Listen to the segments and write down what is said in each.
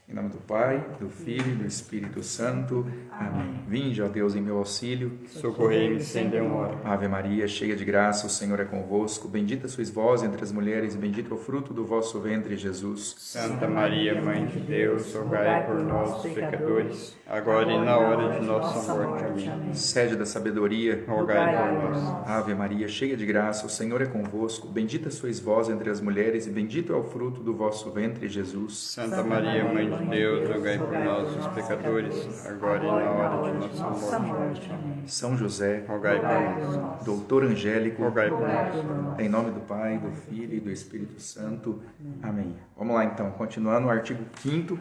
Em nome do Pai, do Filho e do Espírito Santo. Amém. Vinde, ó Deus, em meu auxílio. Socorrei-me sem demora. Ave Maria, cheia de graça, o Senhor é convosco. Bendita sois vós entre as mulheres, e bendito é o fruto do vosso ventre, Jesus. Santa Maria, Mãe de Deus, rogai por nós, pecadores, agora e na hora de nossa morte. Amém. Sede da sabedoria, Rogai por nós. Ave Maria, cheia de graça, o Senhor é convosco. Bendita sois vós entre as mulheres, e bendito é o fruto do vosso ventre, Jesus. Santa Maria, Mãe de Deus, rogai por nós, os pecadores, agora e na hora de nossa morte. Amém. São José, Rogai por nós. doutor Angélico, Rogai por nós. em nome do Pai, do Filho e do Espírito Santo. Amém. Vamos lá então, continuando o artigo 5º,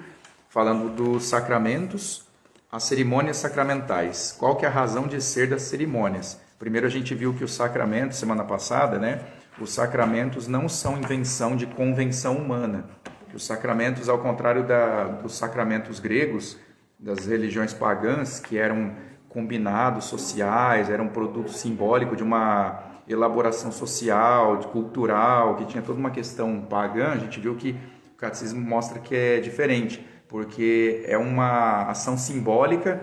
falando dos sacramentos, as cerimônias sacramentais. Qual que é a razão de ser das cerimônias? Primeiro a gente viu que os sacramentos, semana passada, os sacramentos não são invenção de convenção humana. Os sacramentos, ao contrário dos sacramentos gregos, das religiões pagãs, que eram combinados sociais, eram um produto simbólico de uma elaboração social, cultural, que tinha toda uma questão pagã, a gente viu que o catecismo mostra que é diferente, porque é uma ação simbólica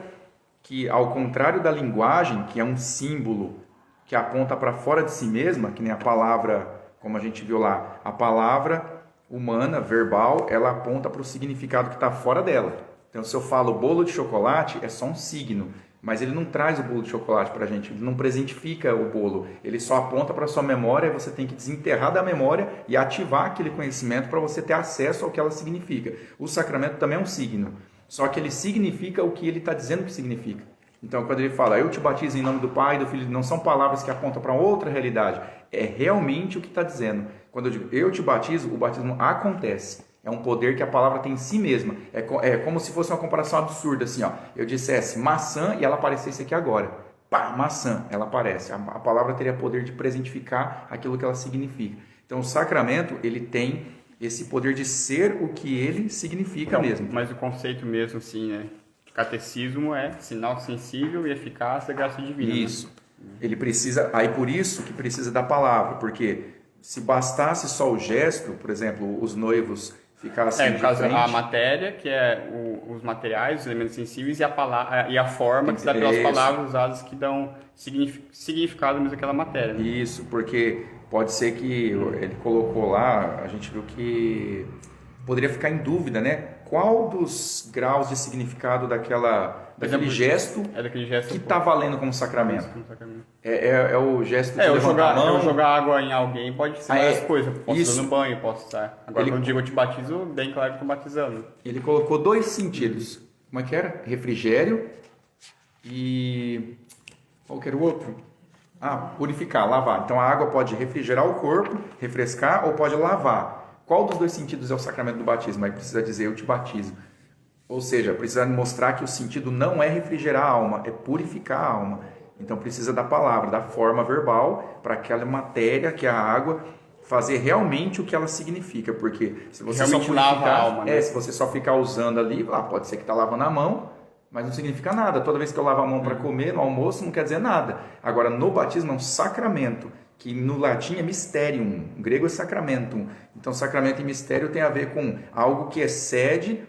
que, ao contrário da linguagem, que é um símbolo que aponta para fora de si mesma, que nem a palavra, como a gente viu lá, a palavra humana, verbal, ela aponta para o significado que está fora dela. Então, se eu falo bolo de chocolate, é só um signo, mas ele não traz o bolo de chocolate para a gente, ele não presentifica o bolo, ele só aponta para a sua memória, e você tem que desenterrar da memória e ativar aquele conhecimento para você ter acesso ao que ela significa. O sacramento também é um signo, só que ele significa o que ele está dizendo que significa. Então, quando ele fala, eu te batizo em nome do Pai, do Filho, não são palavras que apontam para outra realidade, é realmente o que está dizendo. Quando eu digo, eu te batizo, o batismo acontece. É um poder que a palavra tem em si mesma. É como se fosse uma comparação absurda, assim, ó. Eu dissesse maçã e ela aparecesse aqui agora. Pá, maçã, ela aparece. A palavra teria poder de presentificar aquilo que ela significa. Então, o sacramento, ele tem esse poder de ser o que ele significa mesmo. Mas o conceito mesmo, assim, catecismo é sinal sensível e eficaz da graça divina. Isso. Ele precisa, aí por isso que precisa da palavra, porque se bastasse só o gesto, por exemplo, os noivos ficassem no de caso, frente, a matéria, que é os materiais, os elementos sensíveis, e a forma que se dá pelas palavras usadas que dão significado mesmo àquela matéria. Né? Isso, porque pode ser que ele colocou lá, a gente viu que poderia ficar em dúvida, qual dos graus de significado daquele gesto que está valendo como sacramento. É o gesto de levantar a mão. Eu jogar água em alguém pode ser várias coisas. Posso estar no banho, posso estar. Agora, quando eu digo eu te batizo, bem claro que estou batizando. Ele colocou 2 sentidos. Como é que era? Refrigério e... qual que era o outro? Purificar, lavar. Então a água pode refrigerar o corpo, refrescar ou pode lavar. Qual dos 2 sentidos é o sacramento do batismo? Aí precisa dizer, eu te batizo. Ou seja, precisa mostrar que o sentido não é refrigerar a alma, é purificar a alma. Então precisa da palavra, da forma verbal, para aquela matéria, que é a água, fazer realmente o que ela significa. Porque se você realmente só lava a alma, se você só ficar usando ali, pode ser que está lavando a mão, mas não significa nada. Toda vez que eu lavo a mão para comer, no almoço, não quer dizer nada. Agora, no batismo é um sacramento, que no latim é mysterium, no grego é sacramentum. Então, sacramento e mistério tem a ver com algo que excede,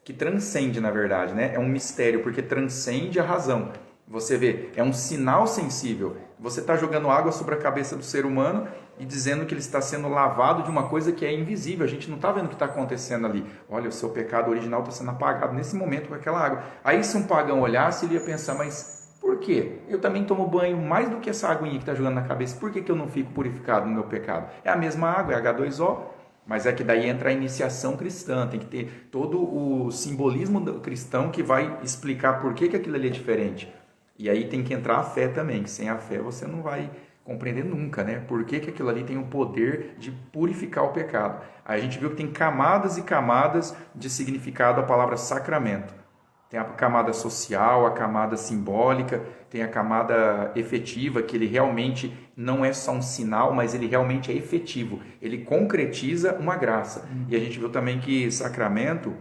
que transcende, na verdade, É um mistério, porque transcende a razão. Você vê, é um sinal sensível. Você está jogando água sobre a cabeça do ser humano e dizendo que ele está sendo lavado de uma coisa que é invisível. A gente não está vendo o que está acontecendo ali. Olha, o seu pecado original está sendo apagado nesse momento com aquela água. Aí, se um pagão olhasse, ele ia pensar, mas... por quê? Eu também tomo banho mais do que essa aguinha que está jogando na cabeça. Por que eu não fico purificado no meu pecado? É a mesma água, é H2O, mas é que daí entra a iniciação cristã. Tem que ter todo o simbolismo do cristão que vai explicar por que aquilo ali é diferente. E aí tem que entrar a fé também, que sem a fé você não vai compreender nunca, Por que aquilo ali tem o poder de purificar o pecado. Aí a gente viu que tem camadas e camadas de significado a palavra sacramento. Tem a camada social, a camada simbólica, tem a camada efetiva, que ele realmente não é só um sinal, mas ele realmente é efetivo. Ele concretiza uma graça. E a gente viu também que sacramento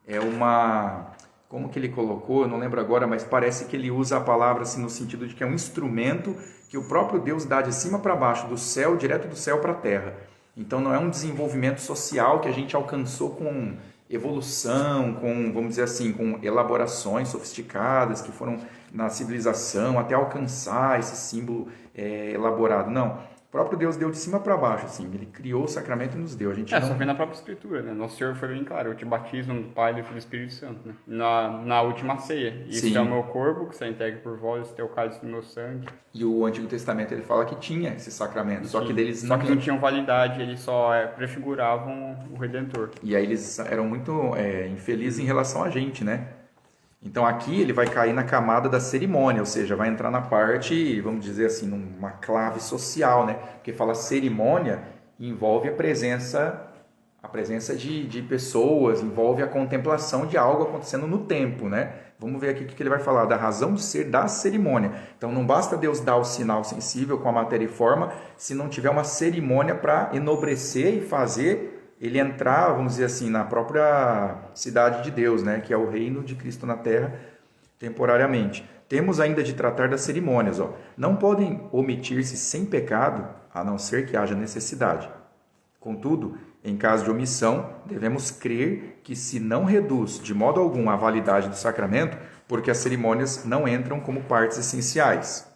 é uma... como que ele colocou? Eu não lembro agora, mas parece que ele usa a palavra assim, no sentido de que é um instrumento que o próprio Deus dá de cima para baixo, do céu, direto do céu para a terra. Então não é um desenvolvimento social que a gente alcançou com evolução, com, vamos dizer assim, com elaborações sofisticadas que foram na civilização até alcançar esse símbolo elaborado. Não. O próprio Deus deu de cima para baixo, assim. Ele criou o sacramento e nos deu. A gente só vem na própria Escritura, né? Nosso Senhor foi bem claro: eu te batizo no Pai, do Filho e do Espírito Santo, né? Na última ceia. Isso é o meu corpo, que será entregue por vós, esse é o cálice do meu sangue. E o Antigo Testamento, ele fala que tinha esse sacramento, só que deles não tinham validade, eles só prefiguravam o Redentor. E aí eles eram muito infelizes em relação a gente, né? Então aqui ele vai cair na camada da cerimônia, ou seja, vai entrar na parte, vamos dizer assim, numa clave social, né? Porque fala cerimônia, envolve a presença de pessoas, envolve a contemplação de algo acontecendo no tempo, né? Vamos ver aqui o que ele vai falar, da razão de ser da cerimônia. Então não basta Deus dar o sinal sensível com a matéria e forma, se não tiver uma cerimônia para enobrecer e fazer ele entrar, vamos dizer assim, na própria cidade de Deus, né? Que é o reino de Cristo na terra, temporariamente. Temos ainda de tratar das cerimônias. Não podem omitir-se sem pecado, a não ser que haja necessidade. Contudo, em caso de omissão, devemos crer que se não reduz de modo algum a validade do sacramento, porque as cerimônias não entram como partes essenciais.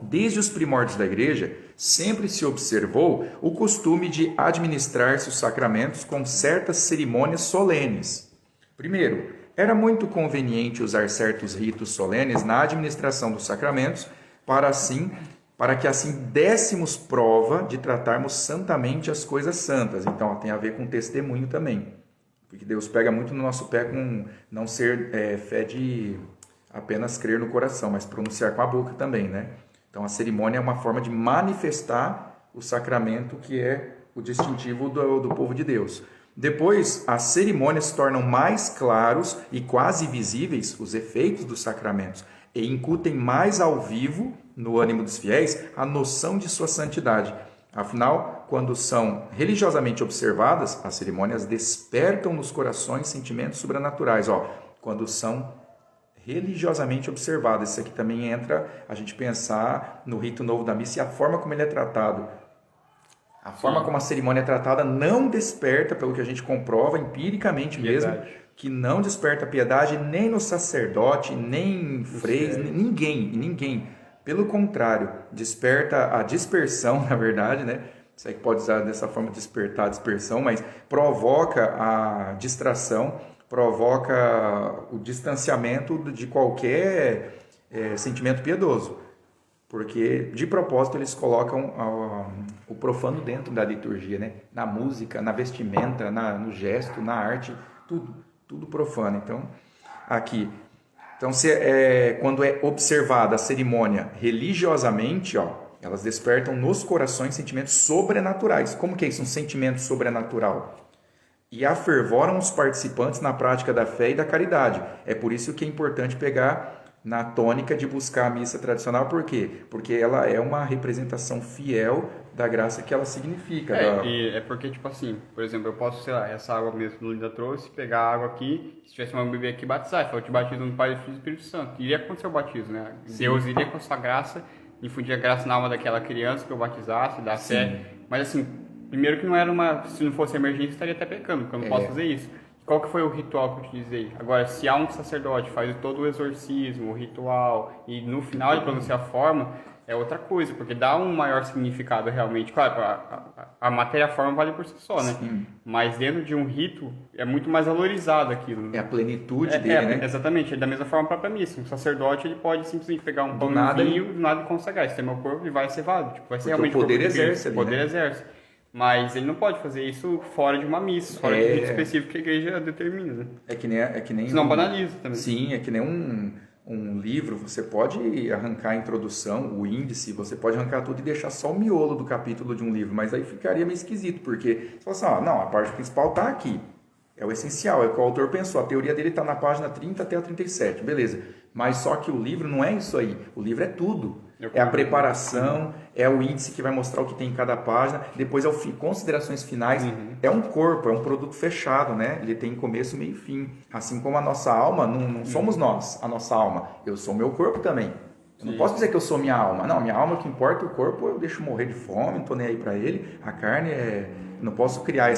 Desde os primórdios da Igreja, sempre se observou o costume de administrar-se os sacramentos com certas cerimônias solenes. Primeiro, era muito conveniente usar certos ritos solenes na administração dos sacramentos, para que assim dessemos prova de tratarmos santamente as coisas santas. Então, tem a ver com testemunho também. Porque Deus pega muito no nosso pé com não ser fé de apenas crer no coração, mas pronunciar com a boca também, né? Então, a cerimônia é uma forma de manifestar o sacramento, que é o distintivo do povo de Deus. Depois, as cerimônias se tornam mais claros e quase visíveis os efeitos dos sacramentos e incutem mais ao vivo, no ânimo dos fiéis, a noção de sua santidade. Afinal, quando são religiosamente observadas, as cerimônias despertam nos corações sentimentos sobrenaturais. Quando são religiosamente observadas. Isso aqui também entra a gente pensar no rito novo da missa e a forma como ele é tratado. A forma como a cerimônia é tratada não desperta, pelo que a gente comprova empiricamente mesmo, que não desperta piedade nem no sacerdote, nem freis, ninguém. Pelo contrário, desperta a dispersão, na verdade, né? Isso aí que pode usar dessa forma, despertar a dispersão, mas provoca a distração, provoca o distanciamento de qualquer sentimento piedoso. Porque, de propósito, eles colocam o profano dentro da liturgia, né? Na música, na vestimenta, no gesto, na arte, tudo profano. Então, aqui. Então, quando é observada a cerimônia religiosamente, elas despertam nos corações sentimentos sobrenaturais. Como que é isso? Um sentimento sobrenatural. E afervoram os participantes na prática da fé e da caridade. É por isso que é importante pegar na tônica de buscar a missa tradicional. Por quê? Porque ela é uma representação fiel da graça que ela significa. E é porque, tipo assim, por exemplo, eu posso, sei lá, essa água mesmo que o Linda trouxe, pegar a água aqui, se tivesse uma bebê aqui, batizar. Eu te batizo no Pai, do Filho e do Espírito Santo. Iria acontecer o batismo, né? Sim. Deus iria com a sua graça, infundir a graça na alma daquela criança que eu batizasse, dar fé. Mas assim, primeiro que não era se não fosse emergência, estaria até pecando, porque eu não posso fazer isso. Qual que foi o ritual que eu utilizei? Agora, se há um sacerdote faz todo o exorcismo, o ritual, e no final ele pronuncia a forma, é outra coisa, porque dá um maior significado realmente. Claro, a matéria e a forma vale por si só, né? Sim. Mas dentro de um rito, é muito mais valorizado aquilo. É a plenitude dele, né? Exatamente, da mesma forma a própria missa. Um sacerdote, ele pode simplesmente pegar um pão e um vinho, do nada consagrar. Esse é meu corpo e vai ser válido. Tipo, vai ser realmente o poder exerce ali, o poder exerce. Mas ele não pode fazer isso fora de uma missa, fora de um rito específico que a igreja determina, né? É que nem senão banaliza também. Sim, é que nem um livro, você pode arrancar a introdução, o índice, você pode arrancar tudo e deixar só o miolo do capítulo de um livro, mas aí ficaria meio esquisito, porque você fala assim, não, a parte principal está aqui, é o essencial, é o que o autor pensou, a teoria dele está na página 30 até a 37, beleza, mas só que o livro não é isso aí, o livro é tudo. É a preparação, é o índice que vai mostrar o que tem em cada página, depois é considerações finais, é um corpo, é um produto fechado, né? Ele tem começo, meio e fim. Assim como a nossa alma, não somos nós, a nossa alma. Eu sou meu corpo também. Eu não posso dizer que eu sou minha alma. Não, minha alma, o que importa é o corpo, eu deixo morrer de fome, não estou nem aí para ele. A carne não posso criar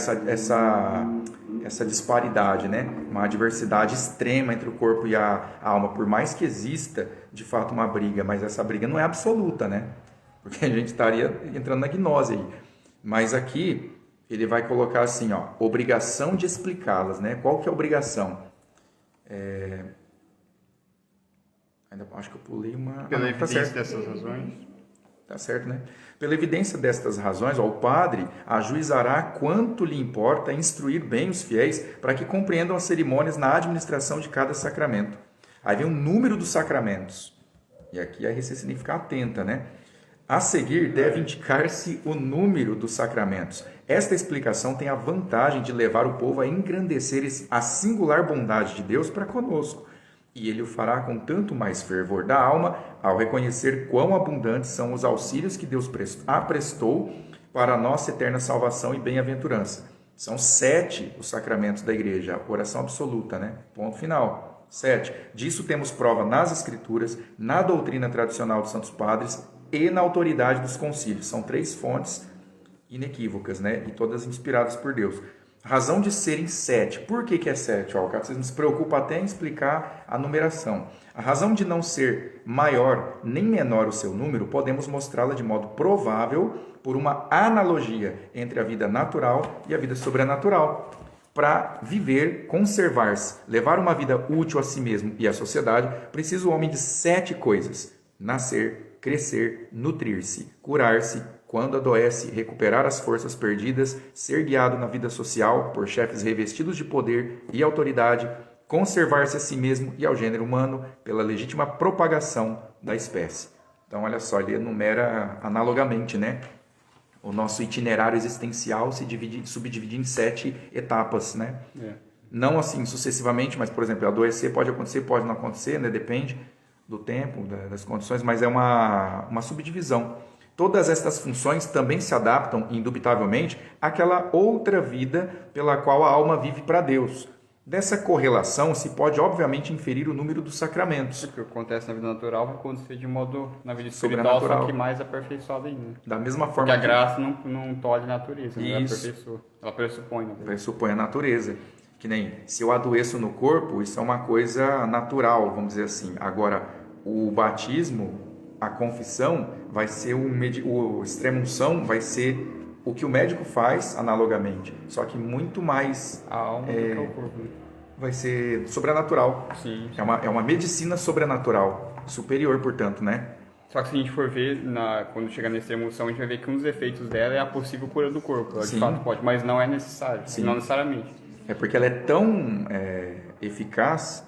essa disparidade, né? Uma adversidade extrema entre o corpo e a alma, por mais que exista de fato uma briga, mas essa briga não é absoluta, né? Porque a gente estaria entrando na gnose aí. Mas aqui ele vai colocar assim, ó, obrigação de explicá-las, né? Qual que é a obrigação? Ainda acho que eu pulei uma... Pela tá evidência certo. dessas razões. Tá certo, né? Pela evidência destas razões, ó, o padre ajuizará quanto lhe importa instruir bem os fiéis para que compreendam as cerimônias na administração de cada sacramento. Aí vem o número dos sacramentos. E aqui a RC significa atenta, né? A seguir, deve indicar-se o número dos sacramentos. Esta explicação tem a vantagem de levar o povo a engrandecer a singular bondade de Deus para conosco. E ele o fará com tanto mais fervor da alma, ao reconhecer quão abundantes são os auxílios que Deus aprestou para a nossa eterna salvação e bem-aventurança. São 7 os sacramentos da igreja, oração absoluta, né? Ponto final. 7. Disso temos prova nas Escrituras, na doutrina tradicional dos Santos Padres e na autoridade dos concílios. São 3 fontes inequívocas, né? E todas inspiradas por Deus. Razão de serem 7. Por que é 7? O catecismo se preocupa até em explicar a numeração. A razão de não ser maior nem menor o seu número, podemos mostrá-la de modo provável por uma analogia entre a vida natural e a vida sobrenatural. Para viver, conservar-se, levar uma vida útil a si mesmo e à sociedade, precisa o homem de 7 coisas: nascer, crescer, nutrir-se, curar-se, quando adoece, recuperar as forças perdidas, ser guiado na vida social por chefes revestidos de poder e autoridade, conservar-se a si mesmo e ao gênero humano pela legítima propagação da espécie. Então, olha só, ele enumera analogamente, né? O nosso itinerário existencial se subdivide em 7 etapas, né? Não assim sucessivamente, mas, por exemplo, adoecer pode acontecer, pode não acontecer, né? Depende do tempo, das condições, mas é uma subdivisão. Todas estas funções também se adaptam, indubitavelmente, àquela outra vida pela qual a alma vive para Deus. Dessa correlação se pode, obviamente, inferir o número dos sacramentos. O que acontece na vida natural vai acontecer de modo na vida espiritual, só que mais aperfeiçoado ainda. Da mesma forma porque a graça não tolhe a natureza, né? Ela aperfeiçoa. Ela pressupõe. Né? Pressupõe a natureza. Que nem, se eu adoeço no corpo, isso é uma coisa natural, vamos dizer assim. Agora, o batismo, a confissão, vai ser o extrema-unção, vai ser o que o médico faz analogamente, só que muito mais... A alma do que o corpo. Vai ser sobrenatural. Sim. É uma medicina sobrenatural, superior, portanto, né? Só que se a gente for ver, quando chegar nessa emoção, a gente vai ver que um dos efeitos dela é a possível cura do corpo. Ela, de fato pode, mas não é necessário. Sim. Não necessariamente. É porque ela é tão eficaz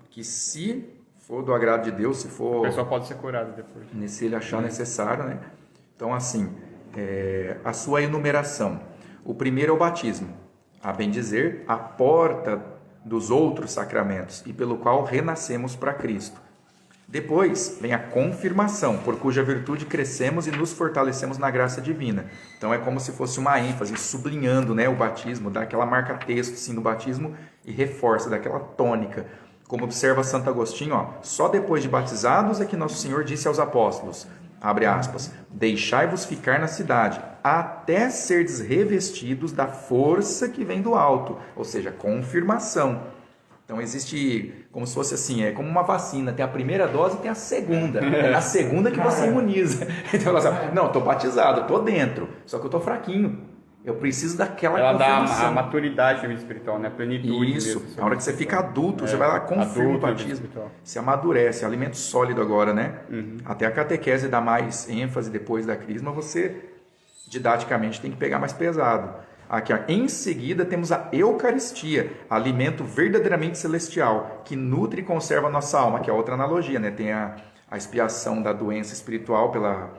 que se for do agrado de Deus, se for... A pessoa pode ser curada depois. Se ele achar necessário, né? Então, assim, a sua enumeração. O primeiro é o batismo. A bem dizer, a porta dos outros sacramentos e pelo qual renascemos para Cristo. Depois vem a confirmação, por cuja virtude crescemos e nos fortalecemos na graça divina. Então é como se fosse uma ênfase, sublinhando, né, o batismo, dá aquela marca-texto assim, no batismo e reforça, daquela tônica. Como observa Santo Agostinho, ó, só depois de batizados é que Nosso Senhor disse aos apóstolos, abre aspas, deixai-vos ficar na cidade, até serdes revestidos da força que vem do alto, ou seja, confirmação. Então existe como se fosse assim, é como uma vacina, tem a primeira dose e tem a segunda. É na segunda que você imuniza. Então ela fala, não, estou batizado, estou dentro, só que eu estou fraquinho. Eu preciso daquela confirmação. Ela dá a maturidade da vida espiritual, né? A plenitude. Isso, na hora que você fica adulto, você vai lá, confirma o batismo. Se amadurece, é alimento sólido agora, né? Até a catequese dá mais ênfase depois da crisma, você didaticamente tem que pegar mais pesado. Aqui, ó, em seguida, temos a Eucaristia, alimento verdadeiramente celestial, que nutre e conserva a nossa alma, que é outra analogia, né? Tem a expiação da doença espiritual pela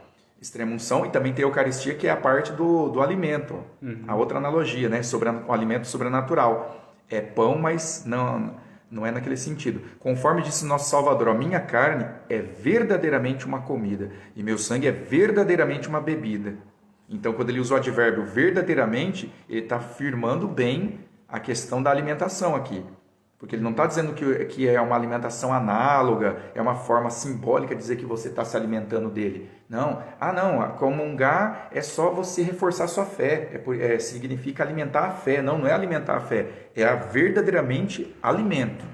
extrema-unção e também tem a Eucaristia, que é a parte do alimento. A outra analogia, né? O alimento sobrenatural. É pão, mas não é naquele sentido. Conforme disse nosso Salvador, a minha carne é verdadeiramente uma comida e meu sangue é verdadeiramente uma bebida. Então, quando ele usa o advérbio verdadeiramente, ele está afirmando bem a questão da alimentação aqui. Porque ele não está dizendo que é uma alimentação análoga, é uma forma simbólica de dizer que você está se alimentando dele. Não. Não, comungar é só você reforçar a sua fé. Significa alimentar a fé. Não é alimentar a fé. É verdadeiramente alimento.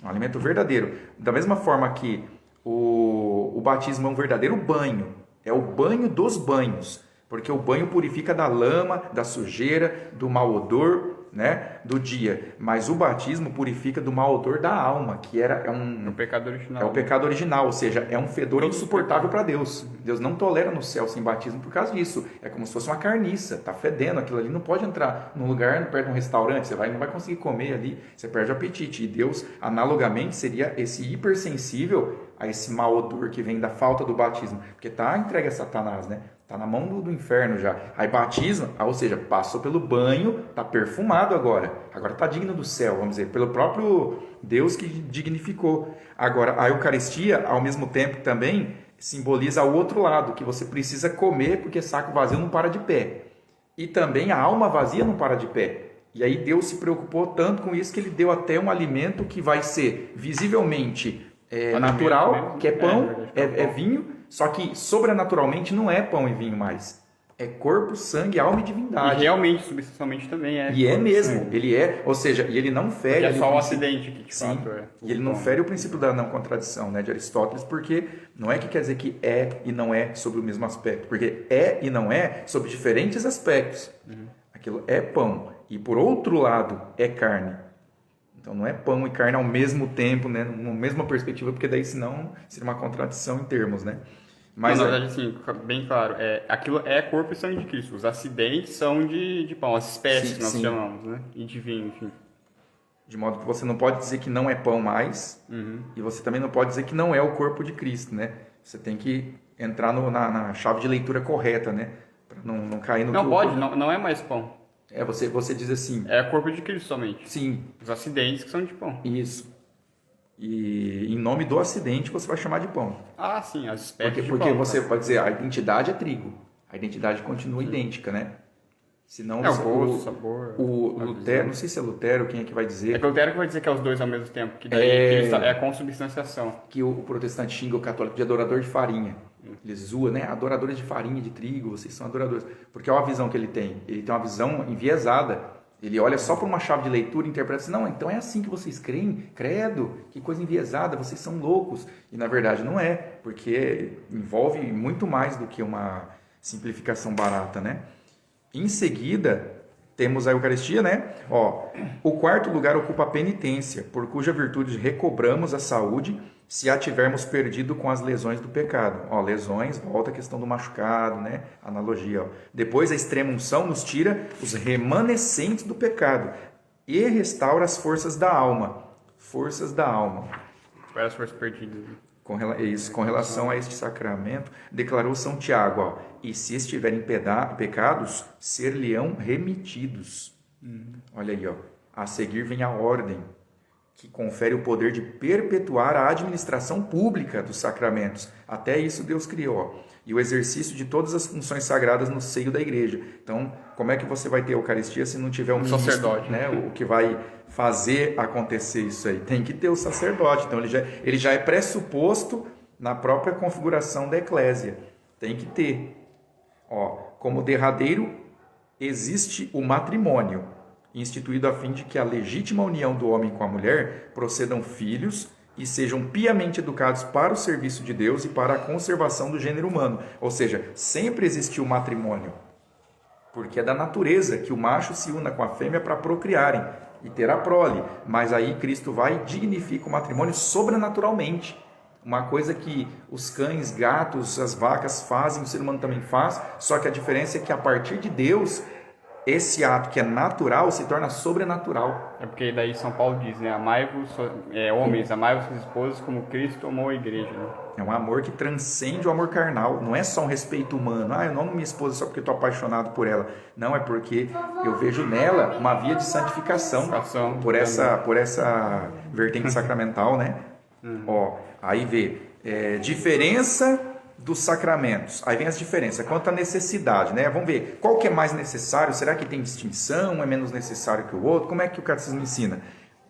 Um alimento verdadeiro. Da mesma forma que o batismo é um verdadeiro banho. É o banho dos banhos. Porque o banho purifica da lama, da sujeira, do mau odor, do dia. Mas o batismo purifica do mau odor da alma, que é o pecado original. É o pecado original, ou seja, é um fedor insuportável para Deus. Deus não tolera no céu sem batismo por causa disso. É como se fosse uma carniça, tá fedendo, aquilo ali não pode entrar num lugar, perto de um restaurante, você não vai conseguir comer ali, você perde o apetite. E Deus, analogamente, seria esse hipersensível a esse mau odor que vem da falta do batismo, porque está entregue a Satanás, né? Está na mão do inferno já. Aí batismo, ou seja, passou pelo banho, está perfumado agora está digno do céu, vamos dizer, pelo próprio Deus que dignificou. Agora, a Eucaristia, ao mesmo tempo também, simboliza o outro lado, que você precisa comer, porque saco vazio não para de pé. E também a alma vazia não para de pé. E aí Deus se preocupou tanto com isso que ele deu até um alimento que vai ser visivelmente natural, que é pão, é vinho, só que sobrenaturalmente não é pão e vinho mais. É corpo, sangue, alma e divindade. E realmente, substancialmente também é. E é mesmo, ele é, ou seja, e ele não fere... É só o acidente que de sim, fato é. E ele não fere o princípio da não contradição, de Aristóteles, porque não é que quer dizer que é e não é sobre o mesmo aspecto, porque é e não é sobre diferentes aspectos. Aquilo é pão, e por outro lado é carne. Então não é pão e carne ao mesmo tempo, numa mesma perspectiva, porque daí senão seria uma contradição em termos, Mas, na verdade, assim, bem claro, aquilo é corpo e sangue de Cristo. Os acidentes são de pão, as espécies que nós chamamos, e de vinho, enfim. De modo que você não pode dizer que não é pão mais, e você também não pode dizer que não é o corpo de Cristo, Você tem que entrar na chave de leitura correta, Para não cair no... Não pode, não é mais pão. Você diz assim... É corpo de Cristo somente. Sim. Os acidentes que são de pão. Isso. E em nome do acidente você vai chamar de pão. Ah, sim, as espécies porque de pão. Você pode dizer, a identidade é trigo. A identidade continua idêntica, Senão, o gosto, o sabor... O Lutero, não sei se é Lutero, quem é que vai dizer... É que o Lutero que vai dizer que é os dois ao mesmo tempo, que daí é a consubstanciação. Que o protestante xinga o católico de adorador de farinha. Ele zoa, adoradores de farinha, de trigo, vocês são adoradores. Porque olha a visão que ele tem. Ele tem uma visão enviesada. Ele olha só por uma chave de leitura e interpreta assim, não, então é assim que vocês creem? Credo, que coisa enviesada, vocês são loucos. E na verdade não é, porque envolve muito mais do que uma simplificação barata, Em seguida, temos a Eucaristia, o quarto lugar ocupa a penitência, por cuja virtude recobramos a saúde se a tivermos perdido com as lesões do pecado. Lesões, volta a questão do machucado, analogia. Depois a extrema unção nos tira os remanescentes do pecado e restaura as forças da alma. Forças da alma. Para as forças perdidas. Com relação a este sacramento, declarou São Tiago, e se estiverem pecados, ser-lhe-ão remitidos. Olha aí, a seguir vem a ordem, que confere o poder de perpetuar a administração pública dos sacramentos. Até isso Deus criou. E o exercício de todas as funções sagradas no seio da igreja. Então, como é que você vai ter a Eucaristia se não tiver um sacerdote, o que vai fazer acontecer isso aí? Tem que ter o sacerdote. Então, ele já é pressuposto na própria configuração da eclésia. Tem que ter. Como derradeiro, existe o matrimônio, instituído a fim de que a legítima união do homem com a mulher procedam filhos e sejam piamente educados para o serviço de Deus e para a conservação do gênero humano. Ou seja, sempre existiu o matrimônio, porque é da natureza que o macho se una com a fêmea para procriarem e ter a prole. Mas aí Cristo vai e dignifica o matrimônio sobrenaturalmente. Uma coisa que os cães, gatos, as vacas fazem, o ser humano também faz, só que a diferença é que a partir de Deus, esse ato que é natural se torna sobrenatural. É porque daí São Paulo diz, amai-vos, homens, amai-vos suas esposas como Cristo amou a igreja. É um amor que transcende o amor carnal, não é só um respeito humano. Eu não amo minha esposa só porque estou apaixonado por ela. Não, é porque eu vejo nela uma via de santificação por essa vertente sacramental, Aí vê, diferença dos sacramentos. Aí vem as diferenças, quanto à necessidade, Vamos ver, qual que é mais necessário? Será que tem distinção? É menos necessário que o outro? Como é que o catecismo ensina?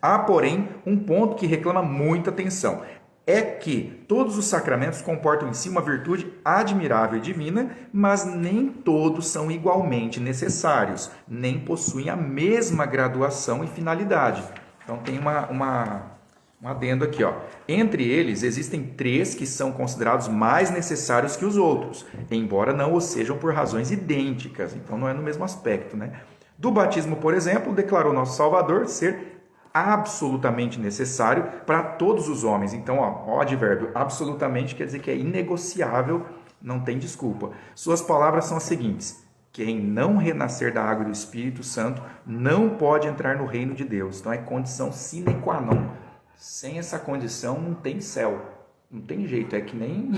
Há, porém, um ponto que reclama muita atenção. É que todos os sacramentos comportam em si uma virtude admirável e divina, mas nem todos são igualmente necessários, nem possuem a mesma graduação e finalidade. Então tem um adendo aqui, ó. Entre eles, existem 3 que são considerados mais necessários que os outros, embora não o sejam por razões idênticas. Então não é no mesmo aspecto, né? Do batismo, por exemplo, declarou nosso Salvador ser absolutamente necessário para todos os homens. Então, ó, advérbio absolutamente quer dizer que é inegociável, não tem desculpa. Suas palavras são as seguintes: quem não renascer da água e do Espírito Santo não pode entrar no reino de Deus. Então é condição sine qua non. Sem essa condição não tem céu. Não tem jeito, é que nem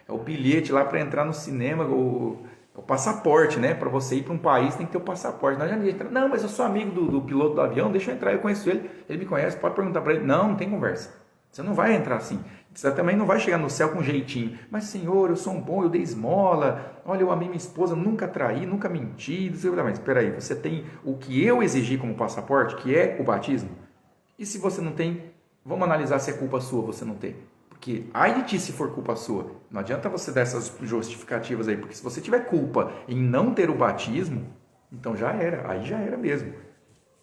é o bilhete lá para entrar no cinema, o passaporte, né? Para você ir para um país tem que ter o passaporte. Não adianta entrar. Não, mas eu sou amigo do piloto do avião, deixa eu entrar, eu conheço ele, ele me conhece, pode perguntar para ele. Não, não tem conversa. Você não vai entrar assim. Você também não vai chegar no céu com jeitinho. Mas, Senhor, eu sou um bom, eu dei esmola. Olha, eu amei minha esposa, nunca traí, nunca menti. Mas espera aí, você tem o que eu exigi como passaporte, que é o batismo? E se você não tem, vamos analisar se é culpa sua você não ter. Porque, ai de ti se for culpa sua. Não adianta você dar essas justificativas aí. Porque se você tiver culpa em não ter o batismo, então já era. Aí já era mesmo.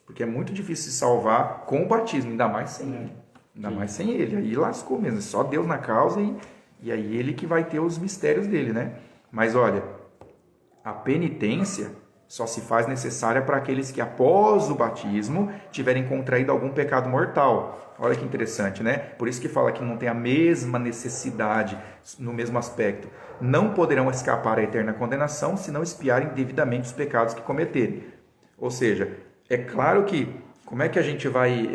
Porque é muito difícil se salvar com o batismo, ainda mais sem ele. Ainda mais sem ele. Aí lascou mesmo. É só Deus na causa e aí ele que vai ter os mistérios dele, né? Mas olha, a penitência só se faz necessária para aqueles que após o batismo tiverem contraído algum pecado mortal. Olha que interessante, né? Por isso que fala que não tem a mesma necessidade no mesmo aspecto. Não poderão escapar à eterna condenação se não expiarem devidamente os pecados que cometerem. Ou seja, é claro que, como é que a gente vai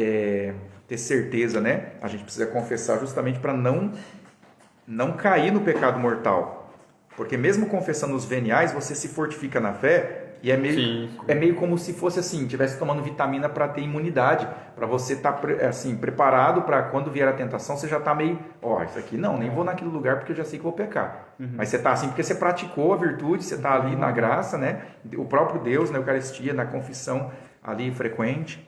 ter certeza, né? A gente precisa confessar justamente para não cair no pecado mortal. Porque mesmo confessando os veniais, você se fortifica na fé e é meio como se fosse assim, estivesse tomando vitamina para ter imunidade, para você estar assim, preparado para quando vier a tentação, você já está meio, isso aqui não, nem vou naquele lugar porque eu já sei que vou pecar. Mas você está assim porque você praticou a virtude, você está ali na graça, né? O próprio Deus, na Eucaristia, na confissão ali frequente.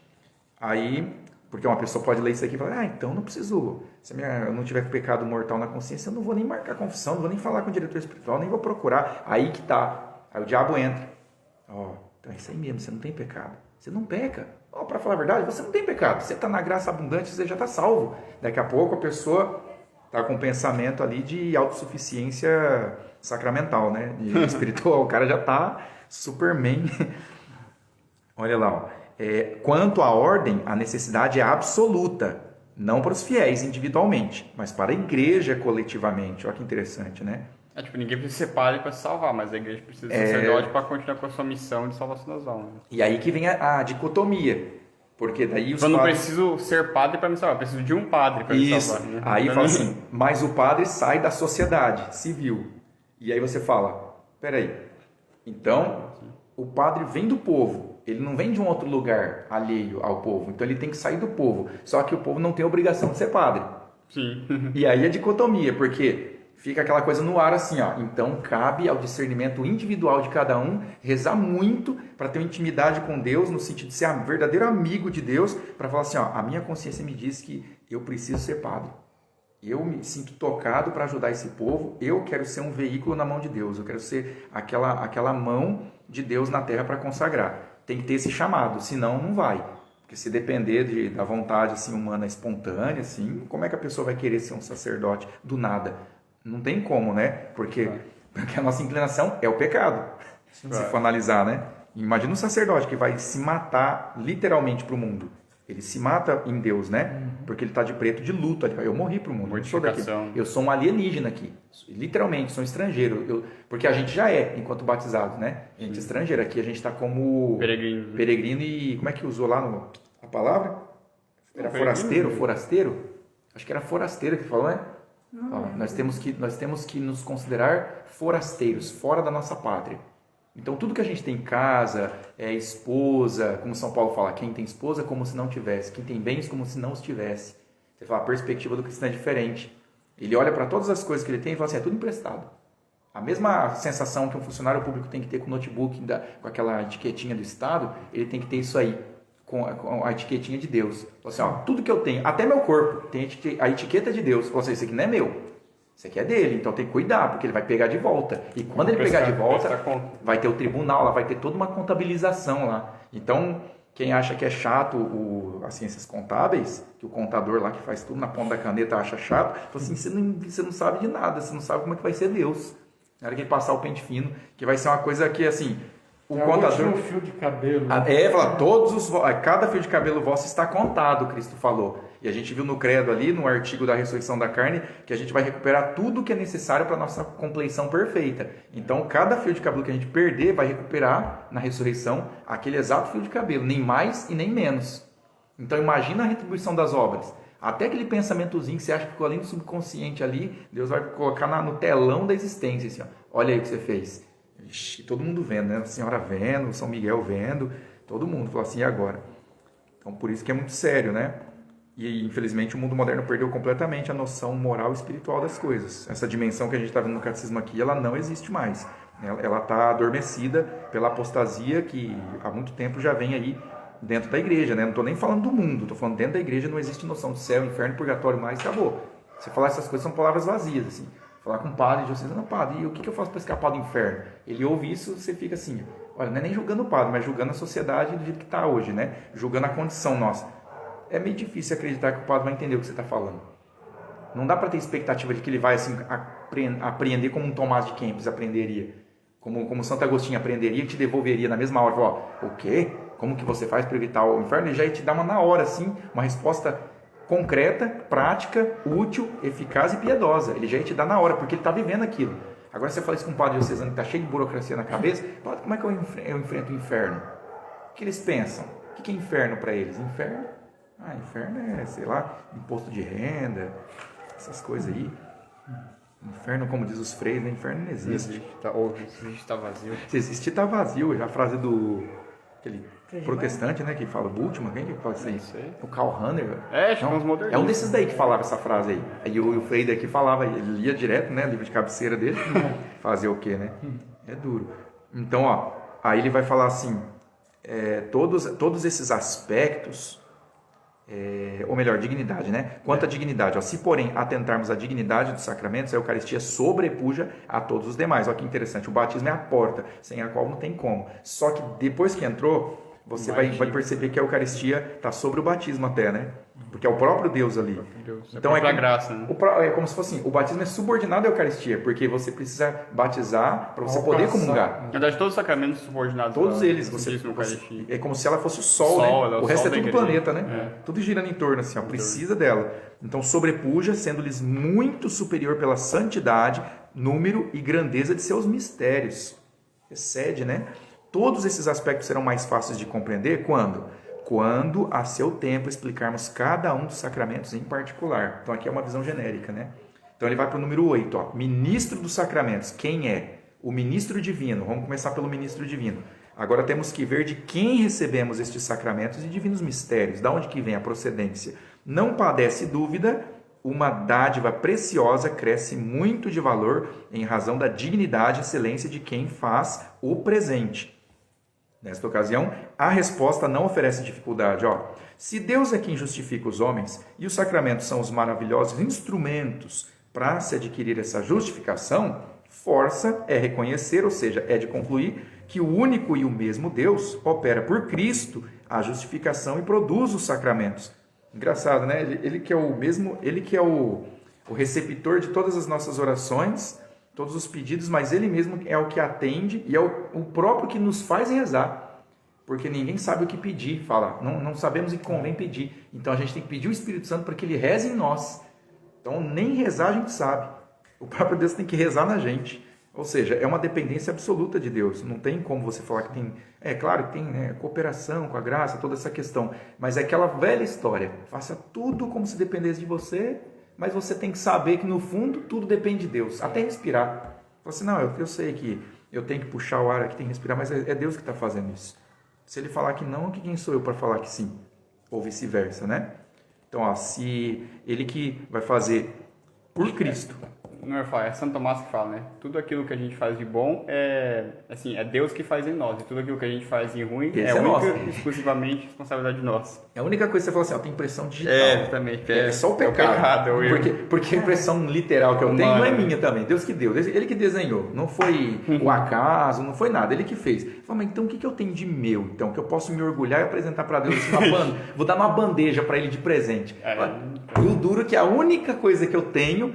Aí, porque uma pessoa pode ler isso aqui e falar, então não preciso, se eu não tiver pecado mortal na consciência, eu não vou nem marcar confissão, não vou nem falar com o diretor espiritual, nem vou procurar. Aí que tá, aí o diabo entra. Então é isso aí mesmo, você não tem pecado. Você não peca. Para falar a verdade, você não tem pecado. Você está na graça abundante, você já está salvo. Daqui a pouco a pessoa está com um pensamento ali de autossuficiência sacramental, né? De espiritual. O cara já está Superman. Olha lá, quanto à ordem, a necessidade é absoluta. Não para os fiéis individualmente, mas para a igreja coletivamente. Olha que interessante, né? Ninguém precisa ser padre para se salvar, mas a igreja precisa ser sacerdote para continuar com a sua missão de salvação das almas. E aí que vem a dicotomia, porque daí os Eu não preciso ser padre para me salvar, eu preciso de um padre para me salvar. Né? Aí fala assim, mas o padre sai da sociedade civil. E aí você fala, peraí, então o padre vem do povo, ele não vem de um outro lugar alheio ao povo, então ele tem que sair do povo. Só que o povo não tem obrigação de ser padre. Sim. E aí a dicotomia, porque fica aquela coisa no ar assim, então cabe ao discernimento individual de cada um rezar muito para ter uma intimidade com Deus, no sentido de ser um verdadeiro amigo de Deus, para falar assim, a minha consciência me diz que eu preciso ser padre. Eu me sinto tocado para ajudar esse povo, eu quero ser um veículo na mão de Deus, eu quero ser aquela mão de Deus na terra para consagrar. Tem que ter esse chamado, senão não vai. Porque se depender da vontade assim, humana espontânea, assim, como é que a pessoa vai querer ser um sacerdote do nada? Não tem como, né? Porque a nossa inclinação é o pecado, se for analisar, né? Imagina um sacerdote que vai se matar literalmente para o mundo. Ele se mata em Deus, né? Porque ele está de preto de luto. Eu morri para o mundo, eu sou daqui. Eu sou um alienígena aqui. Literalmente, sou um estrangeiro. Porque a gente já é, enquanto batizado, né? A gente é estrangeiro. Aqui a gente está como peregrino e... Como é que usou lá a palavra? Era forasteiro? Acho que era forasteiro que falou, né? Nós temos que nos considerar forasteiros, fora da nossa pátria. Então, tudo que a gente tem em casa, esposa, como São Paulo fala, quem tem esposa como se não tivesse, quem tem bens como se não os tivesse. Você fala, a perspectiva do cristão é diferente. Ele olha para todas as coisas que ele tem e fala assim, é tudo emprestado. A mesma sensação que um funcionário público tem que ter com o notebook, com aquela etiquetinha do Estado, ele tem que ter isso aí. com a etiquetinha de Deus. Falou assim, ó, tudo que eu tenho, até meu corpo, tem a etiqueta de Deus. Falou assim, isso aqui não é meu, isso aqui é dele, então tem que cuidar, porque ele vai pegar de volta. E quando ele pegar de volta, vai ter o tribunal lá, vai ter toda uma contabilização lá. Então, quem acha que é chato as ciências contábeis, que o contador lá que faz tudo na ponta da caneta acha chato, fala assim, você não sabe de nada, você não sabe como é que vai ser Deus. Na hora que ele passar o pente fino, que vai ser uma coisa que, assim, o contador... Um fio de cabelo. Fala, cada fio de cabelo vosso está contado, Cristo falou. E a gente viu no credo ali, no artigo da ressurreição da carne, que a gente vai recuperar tudo que é necessário para a nossa compleição perfeita. Então, cada fio de cabelo que a gente perder, vai recuperar na ressurreição aquele exato fio de cabelo, nem mais e nem menos. Então, imagina a retribuição das obras. Até aquele pensamentozinho que você acha que ficou ali no subconsciente ali, Deus vai colocar no telão da existência, assim, ó, olha aí o que você fez. Ixi, todo mundo vendo, né? A senhora vendo, São Miguel vendo, todo mundo falou assim, e agora? Então, por isso que é muito sério, né? E, infelizmente, o mundo moderno perdeu completamente a noção moral e espiritual das coisas. Essa dimensão que a gente está vendo no catecismo aqui, ela não existe mais. Ela está adormecida pela apostasia que há muito tempo já vem aí dentro da igreja, né? Não estou nem falando do mundo, estou falando dentro da igreja não existe noção de céu, inferno, purgatório mais, acabou. Você falar essas coisas são palavras vazias, assim. Falar com um padre, você diz, não, padre, e o que eu faço para escapar do inferno? Ele ouve isso, você fica assim, olha, não é nem julgando o padre, mas julgando a sociedade do jeito que está hoje, né? Julgando a condição nossa. É meio difícil acreditar que o padre vai entender o que você está falando. Não dá para ter expectativa de que ele vai assim, apreender como um Tomás de Kempis aprenderia. Como Santo Agostinho aprenderia e te devolveria na mesma hora. Ó, o quê? Como que você faz para evitar o inferno? Ele já ia te dar na hora, assim, uma resposta concreta, prática, útil, eficaz e piedosa. Ele já ia te dar na hora, porque ele está vivendo aquilo. Agora você fala isso com um padre diocesano que está cheio de burocracia na cabeça. Padre, como é que eu enfrento o inferno? O que eles pensam? O que é inferno para eles? Inferno? Inferno é, sei lá, imposto de renda, essas coisas aí. Inferno, como diz os freios, né? Inferno não existe. Existe, está vazio. Se existir, está vazio. Já a frase do aquele protestante, né? Que fala, Bultmann, quem que fala isso aí? O Karl Rahner. Acho que são os modernistas. É um desses daí que falava essa frase aí. Aí o Freire aqui falava, ele lia direto, né? Livro de cabeceira dele. Fazer o quê, né? É duro. Então, ó, aí ele vai falar assim, todos esses aspectos... ou melhor, dignidade, né? Quanto à dignidade, ó, se porém atentarmos à dignidade dos sacramentos, a Eucaristia sobrepuja a todos os demais. Olha que interessante, o batismo é a porta, sem a qual não tem como. Só que depois que entrou, você vai perceber que a Eucaristia está sobre o batismo até, né? Porque é o próprio Deus ali. Então é graça, né? É como se fosse assim, o batismo é subordinado à Eucaristia, porque você precisa batizar para você poder comungar. Na verdade, todos os sacramentos subordinados. Todos eles, é como se ela fosse o sol, né? O resto é tudo planeta, né? Tudo girando em torno, assim, ó, precisa dela. Então, sobrepuja, sendo-lhes muito superior pela santidade, número e grandeza de seus mistérios. Excede, né? Todos esses aspectos serão mais fáceis de compreender quando a seu tempo explicarmos cada um dos sacramentos em particular. Então aqui é uma visão genérica, né? Então ele vai para o número 8, ó, ministro dos sacramentos. Quem é? O ministro divino. Vamos começar pelo ministro divino. Agora temos que ver de quem recebemos estes sacramentos e divinos mistérios, da onde que vem a procedência. Não padece dúvida, uma dádiva preciosa cresce muito de valor em razão da dignidade e excelência de quem faz o presente. Nesta ocasião, a resposta não oferece dificuldade. Se Deus é quem justifica os homens e os sacramentos são os maravilhosos instrumentos para se adquirir essa justificação, força é reconhecer, ou seja, é de concluir que o único e o mesmo Deus opera por Cristo a justificação e produz os sacramentos. Engraçado, né? Ele que é o mesmo, ele que é o receptor de todas as nossas orações, todos os pedidos, mas ele mesmo é o que atende e é o próprio que nos faz rezar. Porque ninguém sabe o que pedir, fala, não sabemos o que convém pedir. Então a gente tem que pedir o Espírito Santo para que ele reze em nós. Então nem rezar a gente sabe. O próprio Deus tem que rezar na gente. Ou seja, é uma dependência absoluta de Deus. Não tem como você falar que tem... É claro que tem, né, cooperação com a graça, toda essa questão. Mas é aquela velha história. Faça tudo como se dependesse de você, mas você tem que saber que, no fundo, tudo depende de Deus. Até respirar. Fala assim, não, eu sei que eu tenho que puxar o ar aqui, tem que respirar, mas é Deus que está fazendo isso. Se ele falar que não, quem sou eu para falar que sim? Ou vice-versa, né? Então, se ele que vai fazer por Cristo. não é falar, é Santo Tomás que fala, né? Tudo aquilo que a gente faz de bom é Deus que faz em nós. E tudo aquilo que a gente faz de ruim Esse é é nosso. única e exclusivamente responsabilidade nossa. É a única coisa que você fala assim, ó, tem impressão digital. Exatamente. É só o pecado. É o erro. Porque a impressão literal que eu tenho não é Humana. minha também. Deus que deu. Ele que desenhou. Não foi o acaso, não foi nada. Ele que fez. Eu falo, mas então o que eu tenho de meu? Então, que eu posso me orgulhar e apresentar para Deus assim, vou dar uma bandeja para ele de presente. E o duro é que a única coisa que eu tenho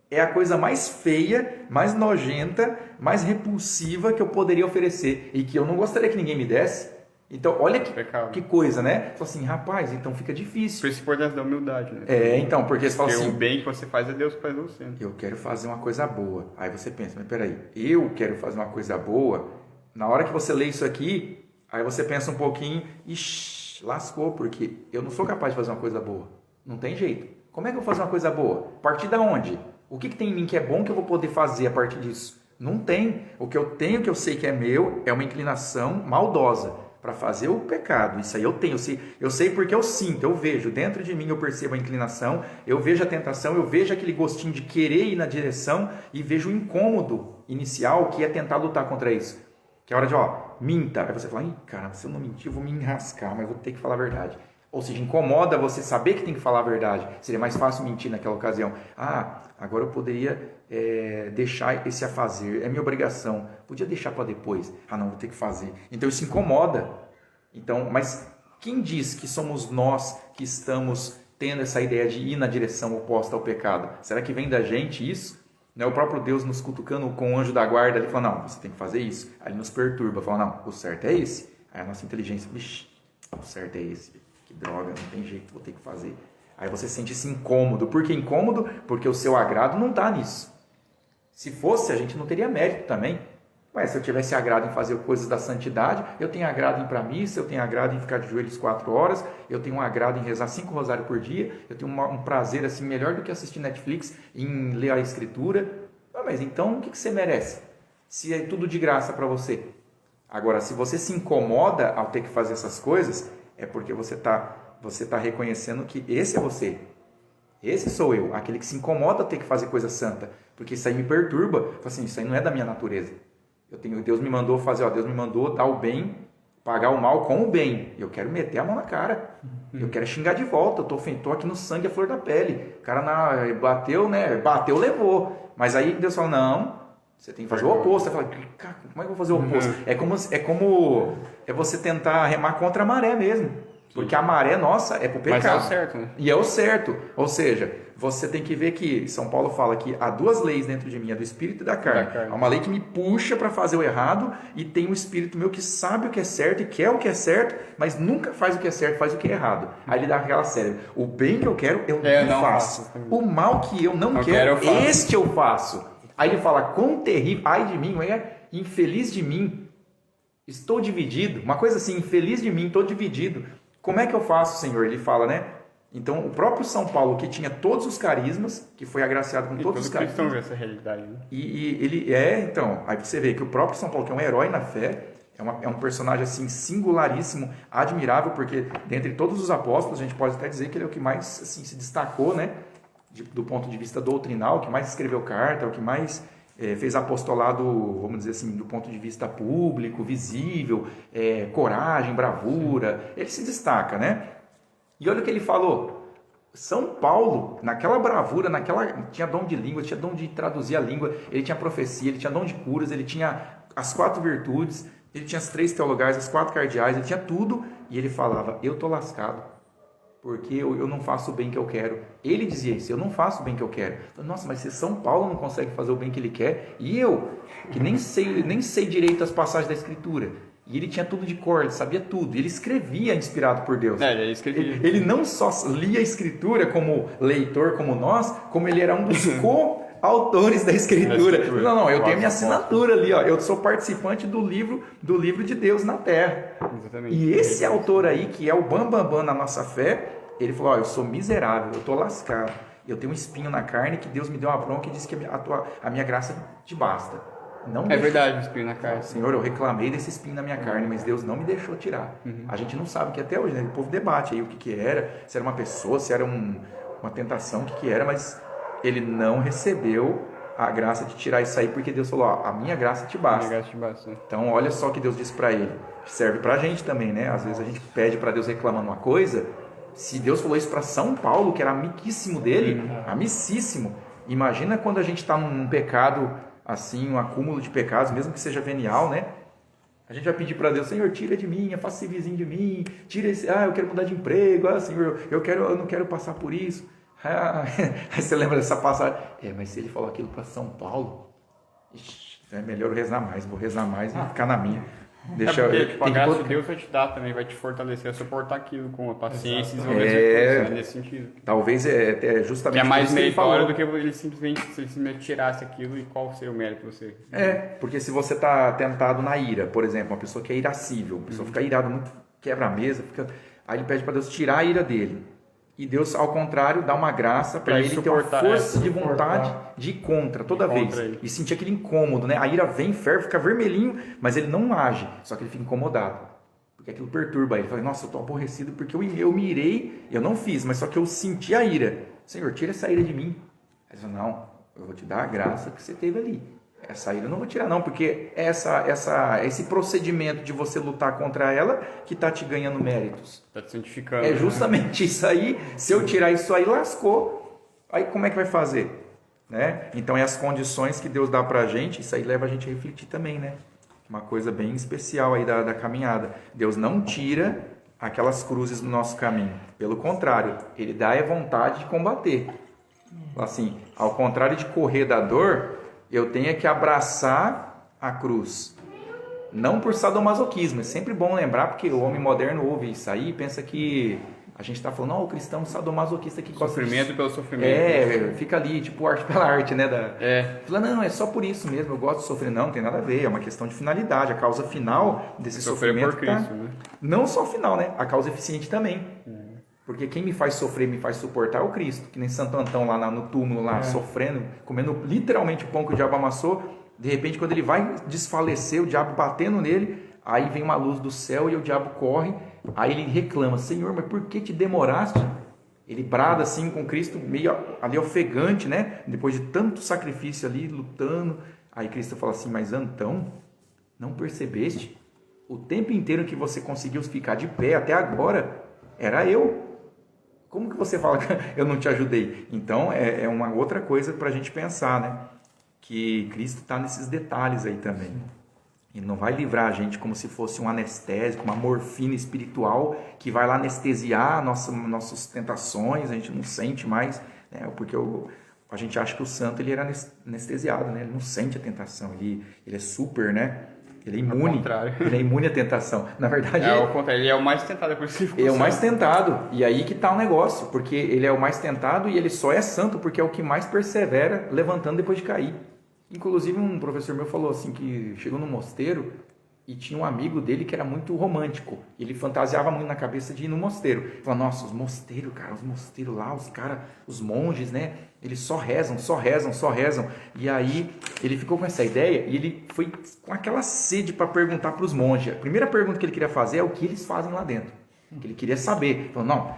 é a coisa mais feia, mais nojenta, mais repulsiva que eu poderia oferecer e que eu não gostaria que ninguém me desse. Então, olha que coisa, né? Fala assim, rapaz, então fica difícil. Por isso a importância da humildade, né? Então, porque você fala Porque assim... o bem que você faz é Deus que faz você. Eu quero fazer uma coisa boa. Aí você pensa, mas peraí, eu quero fazer uma coisa boa. Na hora que você lê isso aqui, aí você pensa um pouquinho, ixi, lascou, porque eu não sou capaz de fazer uma coisa boa. Não tem jeito. Como é que eu vou fazer uma coisa boa? A partir da onde? O que tem em mim que é bom que eu vou poder fazer a partir disso? Não tem. O que eu tenho, que eu sei que é meu, é uma inclinação maldosa para fazer o pecado. Isso aí eu tenho. Eu sei porque eu sinto, eu vejo. Dentro de mim eu percebo a inclinação, eu vejo a tentação, eu vejo aquele gostinho de querer ir na direção e vejo o incômodo inicial que é tentar lutar contra isso. Que é a hora de, minta. Aí você fala, cara, se eu não mentir, eu vou me enrascar, mas eu vou ter que falar a verdade. Ou seja, incomoda você saber que tem que falar a verdade. Seria mais fácil mentir naquela ocasião. Agora eu poderia deixar esse a fazer. É minha obrigação. Podia deixar para depois. Não, vou ter que fazer. Então isso incomoda. Então, mas quem diz que somos nós que estamos tendo essa ideia de ir na direção oposta ao pecado? Será que vem da gente isso? Não é o próprio Deus nos cutucando com o anjo da guarda ali, falando, não, você tem que fazer isso. Aí ele nos perturba, fala, não, o certo é esse. Aí a nossa inteligência, o certo é esse. Que droga, não tem jeito, vou ter que fazer. Aí você sente esse incômodo. Por que incômodo? Porque o seu agrado não está nisso. Se fosse, a gente não teria mérito também. Se eu tivesse agrado em fazer coisas da santidade, eu tenho agrado em ir para a missa, eu tenho agrado em ficar de joelhos 4 horas, eu tenho um agrado em rezar 5 rosários por dia, eu tenho um prazer assim melhor do que assistir Netflix em ler a Escritura. Mas então o que você merece? Se é tudo de graça para você. Agora, se você se incomoda ao ter que fazer essas coisas, é porque você tá reconhecendo que esse é você. Esse sou eu, aquele que se incomoda a ter que fazer coisa santa. Porque isso aí me perturba. Fala assim, isso aí não é da minha natureza. Deus me mandou fazer, Deus me mandou dar o bem, pagar o mal com o bem. Eu quero meter a mão na cara. Eu quero xingar de volta. Eu tô aqui no sangue, a flor da pele. O cara bateu, né? Bateu, levou. Mas aí Deus fala, não, você tem que fazer o oposto. Você fala, cara, como é que eu vou fazer o oposto? É como você tentar remar contra a maré mesmo. Porque a maré nossa é pro pecado. Mas é o certo, né? E é o certo. Ou seja, você tem que ver que São Paulo fala que há duas leis dentro de mim, a do espírito e da carne. Há uma lei que me puxa para fazer o errado e tem um espírito meu que sabe o que é certo e quer o que é certo, mas nunca faz o que é certo, faz o que é errado. Aí ele dá aquela série. O bem que eu quero, eu não faço. O mal que eu não quero, este eu faço. Aí ele fala, quão terrível, ai de mim, infeliz de mim, estou dividido. Uma coisa assim, infeliz de mim, estou dividido. Como é que eu faço, Senhor? Ele fala, né? Então, o próprio São Paulo, que tinha todos os carismas, que foi agraciado com todos os carismas. Cristão vê essa realidade, né? E ele então, aí você vê que o próprio São Paulo, que é um herói na fé, é um personagem assim singularíssimo, admirável, porque dentre todos os apóstolos, a gente pode até dizer que ele é o que mais assim, se destacou, né? Do ponto de vista doutrinal, que mais escreveu carta, o que mais fez apostolado, vamos dizer assim, do ponto de vista público, visível, coragem, bravura. Ele se destaca, né? E olha o que ele falou. São Paulo, naquela bravura, tinha dom de língua, tinha dom de traduzir a língua, ele tinha profecia, ele tinha dom de curas, ele tinha as 4 virtudes, ele tinha as 3 teologais, as 4 cardeais, ele tinha tudo, e ele falava, eu tô lascado, porque eu não faço o bem que eu quero. Ele dizia isso, eu não faço o bem que eu quero. Nossa, mas se São Paulo não consegue fazer o bem que ele quer, e eu, que nem sei direito as passagens da Escritura, e ele tinha tudo de cor, ele sabia tudo, ele escrevia inspirado por Deus. Ele escrevia. Ele não só lia a Escritura como leitor, como nós, como ele era um dos co-autores da Escritura. Não, eu tenho minha assinatura ali, eu sou participante do livro de Deus na Terra. Exatamente. E esse autor aí, que é o bambambam na nossa fé, ele falou, eu sou miserável, eu estou lascado, eu tenho um espinho na carne que Deus me deu uma bronca e disse que a minha graça te basta. Verdade, o espinho na carne. Senhor, eu reclamei desse espinho na minha carne, mas Deus não me deixou tirar. A gente não sabe, que até hoje, né? O povo debate aí o que era, se era uma pessoa, se era uma tentação, o que era, mas ele não recebeu a graça de tirar isso aí, porque Deus falou, ó, a minha graça te basta. Minha graça te basta, né? Então, olha só o que Deus disse para ele. Serve para a gente também, né? Às vezes a gente pede para Deus reclamando uma coisa. Se Deus falou isso para São Paulo, que era amicíssimo dele, amicíssimo. Imagina quando a gente está num pecado, assim, um acúmulo de pecados, mesmo que seja venial, né? A gente vai pedir para Deus, Senhor, tira de mim, afasta esse vizinho de mim, tira esse, eu quero mudar de emprego, Senhor, eu não quero passar por isso. Aí você lembra dessa passagem? Mas se ele falou aquilo para São Paulo, é melhor eu rezar mais, vou rezar mais e ficar na minha. Deixa porque, tipo, a graça de Deus vai te dar também, vai te fortalecer a suportar aquilo com a paciência e desenvolver nesse sentido. Talvez é justamente que é mais meritório do que ele simplesmente tirasse aquilo e qual seria o mérito de você. Porque se você está tentado na ira, por exemplo, uma pessoa que é irascível, uma pessoa fica irada, muito quebra a mesa, aí ele pede para Deus tirar a ira dele. E Deus, ao contrário, dá uma graça para ele ter uma força de vontade de ir contra toda vez. E sentir aquele incômodo, né? A ira vem, ferve, fica vermelhinho, mas ele não age, só que ele fica incomodado. Porque aquilo perturba ele. Ele fala, nossa, eu estou aborrecido porque eu me irei, eu não fiz, mas só que eu senti a ira. Senhor, tira essa ira de mim. Ele fala, não, eu vou te dar a graça que você teve ali. Essa ira eu não vou tirar não, porque esse procedimento de você lutar contra ela que está te ganhando méritos. Está te santificando. É justamente isso aí. Se eu tirar isso aí, lascou. Aí como é que vai fazer? Né? Então é as condições que Deus dá para a gente, isso aí leva a gente a refletir também, né? Uma coisa bem especial aí da caminhada. Deus não tira aquelas cruzes do nosso caminho. Pelo contrário, Ele dá a vontade de combater. Assim, ao contrário de correr da dor, eu tenho que abraçar a cruz. Não por sadomasoquismo, é sempre bom lembrar, porque o homem moderno ouve isso aí e pensa que a gente está falando, o cristão sadomasoquista que gosta sofrimento pelo sofrimento. Fica ali, tipo arte pela arte, né? Fala, não, é só por isso mesmo, eu gosto de sofrer. Não tem nada a ver, é uma questão de finalidade. A causa final desse sofrimento por Cristo, né? Não só final, né? A causa eficiente também. Porque quem me faz sofrer, me faz suportar é o Cristo. Que nem Santo Antão lá no túmulo, lá sofrendo, comendo literalmente o pão que o diabo amassou. De repente, quando ele vai desfalecer, o diabo batendo nele, aí vem uma luz do céu e o diabo corre. Aí ele reclama, Senhor, mas por que te demoraste? Ele brada assim com Cristo, meio ali ofegante, né? Depois de tanto sacrifício ali, lutando. Aí Cristo fala assim, mas Antão, não percebeste? O tempo inteiro que você conseguiu ficar de pé até agora, era eu. Como que você fala que eu não te ajudei? Então, é uma outra coisa para a gente pensar, né? Que Cristo está nesses detalhes aí também. Ele não vai livrar a gente como se fosse um anestésico, uma morfina espiritual que vai lá anestesiar nossas tentações, a gente não sente mais, né? Porque a gente acha que o santo ele era anestesiado, né? Ele não sente a tentação, ele é super, né? Ele é imune. Ele é imune à tentação. Na verdade, ao contrário, ele é o mais tentado por si. Ele é o mais tentado. E aí que está o negócio, porque ele é o mais tentado e ele só é santo porque é o que mais persevera levantando depois de cair. Inclusive um professor meu falou assim que chegou no mosteiro e tinha um amigo dele que era muito romântico. Ele fantasiava muito na cabeça de ir no mosteiro. Ele falou, nossa, os mosteiros, cara, os mosteiros lá, os monges, né? Eles só rezam, só rezam, só rezam. E aí ele ficou com essa ideia e ele foi com aquela sede para perguntar para os monges. A primeira pergunta que ele queria fazer é o que eles fazem lá dentro. Que ele queria saber. Ele falou, não,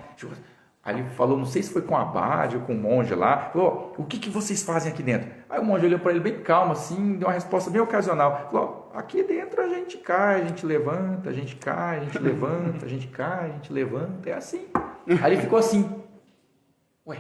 Aí ele falou, não sei se foi com o abade ou com o monge lá, falou, o que vocês fazem aqui dentro? Aí o monge olhou para ele bem calmo, assim, deu uma resposta bem ocasional. Falou, aqui dentro a gente cai, a gente levanta, a gente cai, a gente levanta, a gente cai, a gente levanta, é assim. Aí ele ficou assim, ué,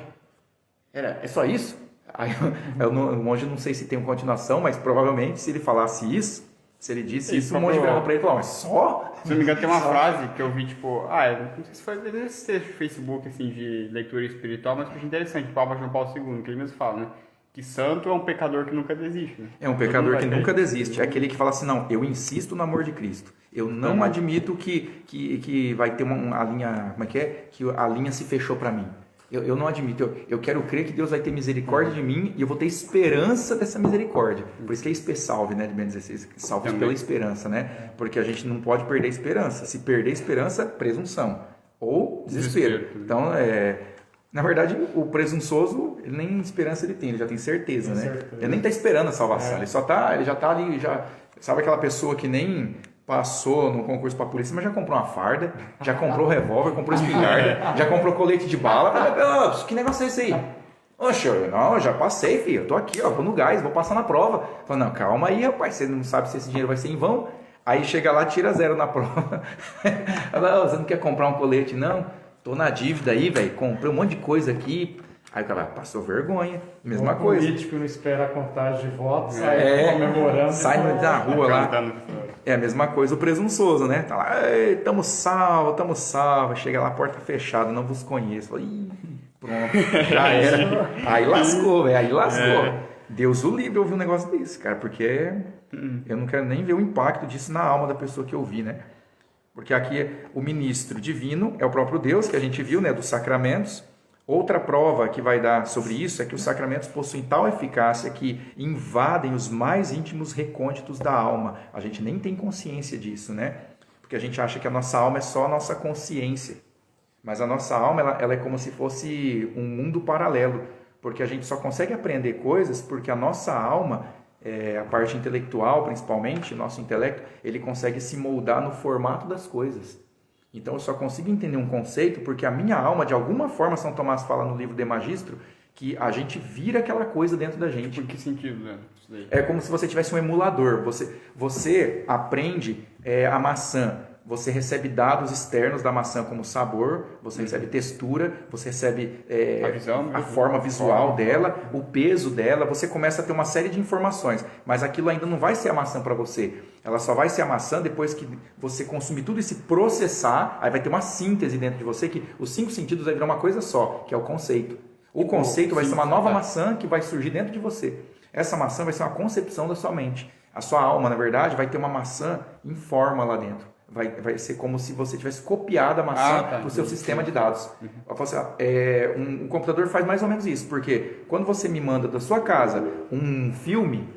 é só isso? Aí o monge, não sei se tem uma continuação, mas provavelmente se ele falasse isso, se ele disse isso, o monge virava para ele e falou, mas só? Se não me engano, tem uma frase que eu vi, tipo, não sei se foi nesse texto do Facebook, assim, de leitura espiritual, mas que eu achei interessante, Papa João Paulo II, que ele mesmo fala, né? Que santo é um pecador que nunca desiste, né? É um pecador que nunca desiste. É aquele que fala assim, não, eu insisto no amor de Cristo. Eu não admito que vai ter a linha, como é? Que a linha se fechou para mim. Eu não admito, eu quero crer que Deus vai ter misericórdia de mim e eu vou ter esperança dessa misericórdia. Por isso que é salve, né, de Bento 16, salve pela esperança, né? Porque a gente não pode perder a esperança. Se perder a esperança, presunção ou desespero. Então, na verdade, o presunçoso, ele nem esperança ele tem, ele já tem certeza, né? Ele nem está esperando a salvação, ele já está ali, sabe aquela pessoa que nem passou no concurso para polícia, mas já comprou uma farda, já comprou revólver, comprou espingarda, já comprou colete de bala. Que negócio é esse aí? Oxe, não, eu já passei, filho, eu tô aqui, ó, vou no gás, vou passar na prova. Fala, não, calma aí, rapaz, você não sabe se esse dinheiro vai ser em vão. Aí chega lá, tira 0 na prova. Fala, você não quer comprar um colete? Não, tô na dívida aí, velho, comprei um monte de coisa aqui. Aí o cara passou vergonha, mesma coisa. O político não espera a contagem de votos, sai comemorando. Sai na rua lá. É a mesma coisa o presunçoso, né? Tá lá, tamo salvo. Chega lá, porta fechada, não vos conheço. Fala, ih, pronto, já era. Aí lascou, velho, aí lascou. Deus o livre ouvir um negócio desse, cara, porque eu não quero nem ver o impacto disso na alma da pessoa que ouvi, né? Porque aqui o ministro divino é o próprio Deus, que a gente viu, né, dos sacramentos. Outra prova que vai dar sobre isso é que os sacramentos possuem tal eficácia que invadem os mais íntimos recônditos da alma. A gente nem tem consciência disso, né? Porque a gente acha que a nossa alma é só a nossa consciência. Mas a nossa alma ela é como se fosse um mundo paralelo. Porque a gente só consegue aprender coisas porque a nossa alma, a parte intelectual principalmente, nosso intelecto, ele consegue se moldar no formato das coisas. Então eu só consigo entender um conceito porque a minha alma, de alguma forma, São Tomás fala no livro De Magistro, que a gente vira aquela coisa dentro da gente. Em que sentido, né? É como se você tivesse um emulador. Você aprende a maçã. Você recebe dados externos da maçã como sabor, você recebe textura, você recebe a forma visual dela, o peso dela, você começa a ter uma série de informações, mas aquilo ainda não vai ser a maçã para você. Ela só vai ser a maçã depois que você consumir tudo e se processar, aí vai ter uma síntese dentro de você que os 5 sentidos vai virar uma coisa só, que é o conceito. O conceito vai ser uma nova maçã que vai surgir dentro de você. Essa maçã vai ser uma concepção da sua mente. A sua alma, na verdade, vai ter uma maçã em forma lá dentro. Vai ser como se você tivesse copiado a maçã para o seu sistema de dados. Um computador faz mais ou menos isso, porque quando você me manda da sua casa um filme,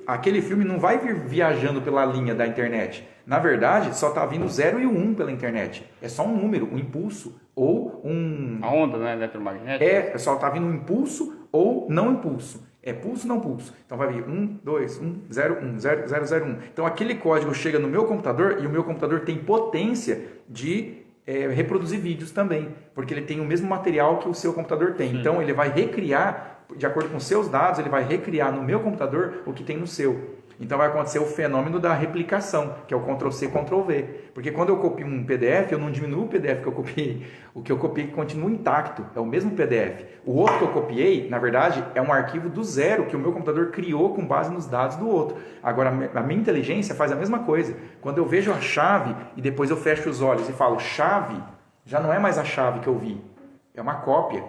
aquele filme não vai vir viajando pela linha da internet. Na verdade, só está vindo 0 e 1 pela internet. É só um número, um impulso ou um... A onda, né? Eletromagnética. Só está vindo um impulso ou não impulso. É pulso, não pulso. Então vai vir 1, 2, 1, 0, 1, 0, 0, 0, 1. Então aquele código chega no meu computador e o meu computador tem potência de reproduzir vídeos também, porque ele tem o mesmo material que o seu computador tem. Sim. Então ele vai recriar, de acordo com os seus dados, ele vai recriar no meu computador o que tem no seu. Então vai acontecer o fenômeno da replicação, que é o Ctrl+C, Ctrl+V. Porque quando eu copio um PDF, eu não diminuo o PDF que eu copiei. O que eu copiei continua intacto, é o mesmo PDF. O outro que eu copiei, na verdade, é um arquivo do zero que o meu computador criou com base nos dados do outro. Agora, a minha inteligência faz a mesma coisa. Quando eu vejo a chave e depois eu fecho os olhos e falo chave, já não é mais a chave que eu vi, é uma cópia.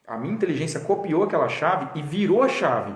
A minha inteligência copiou aquela chave e virou a chave.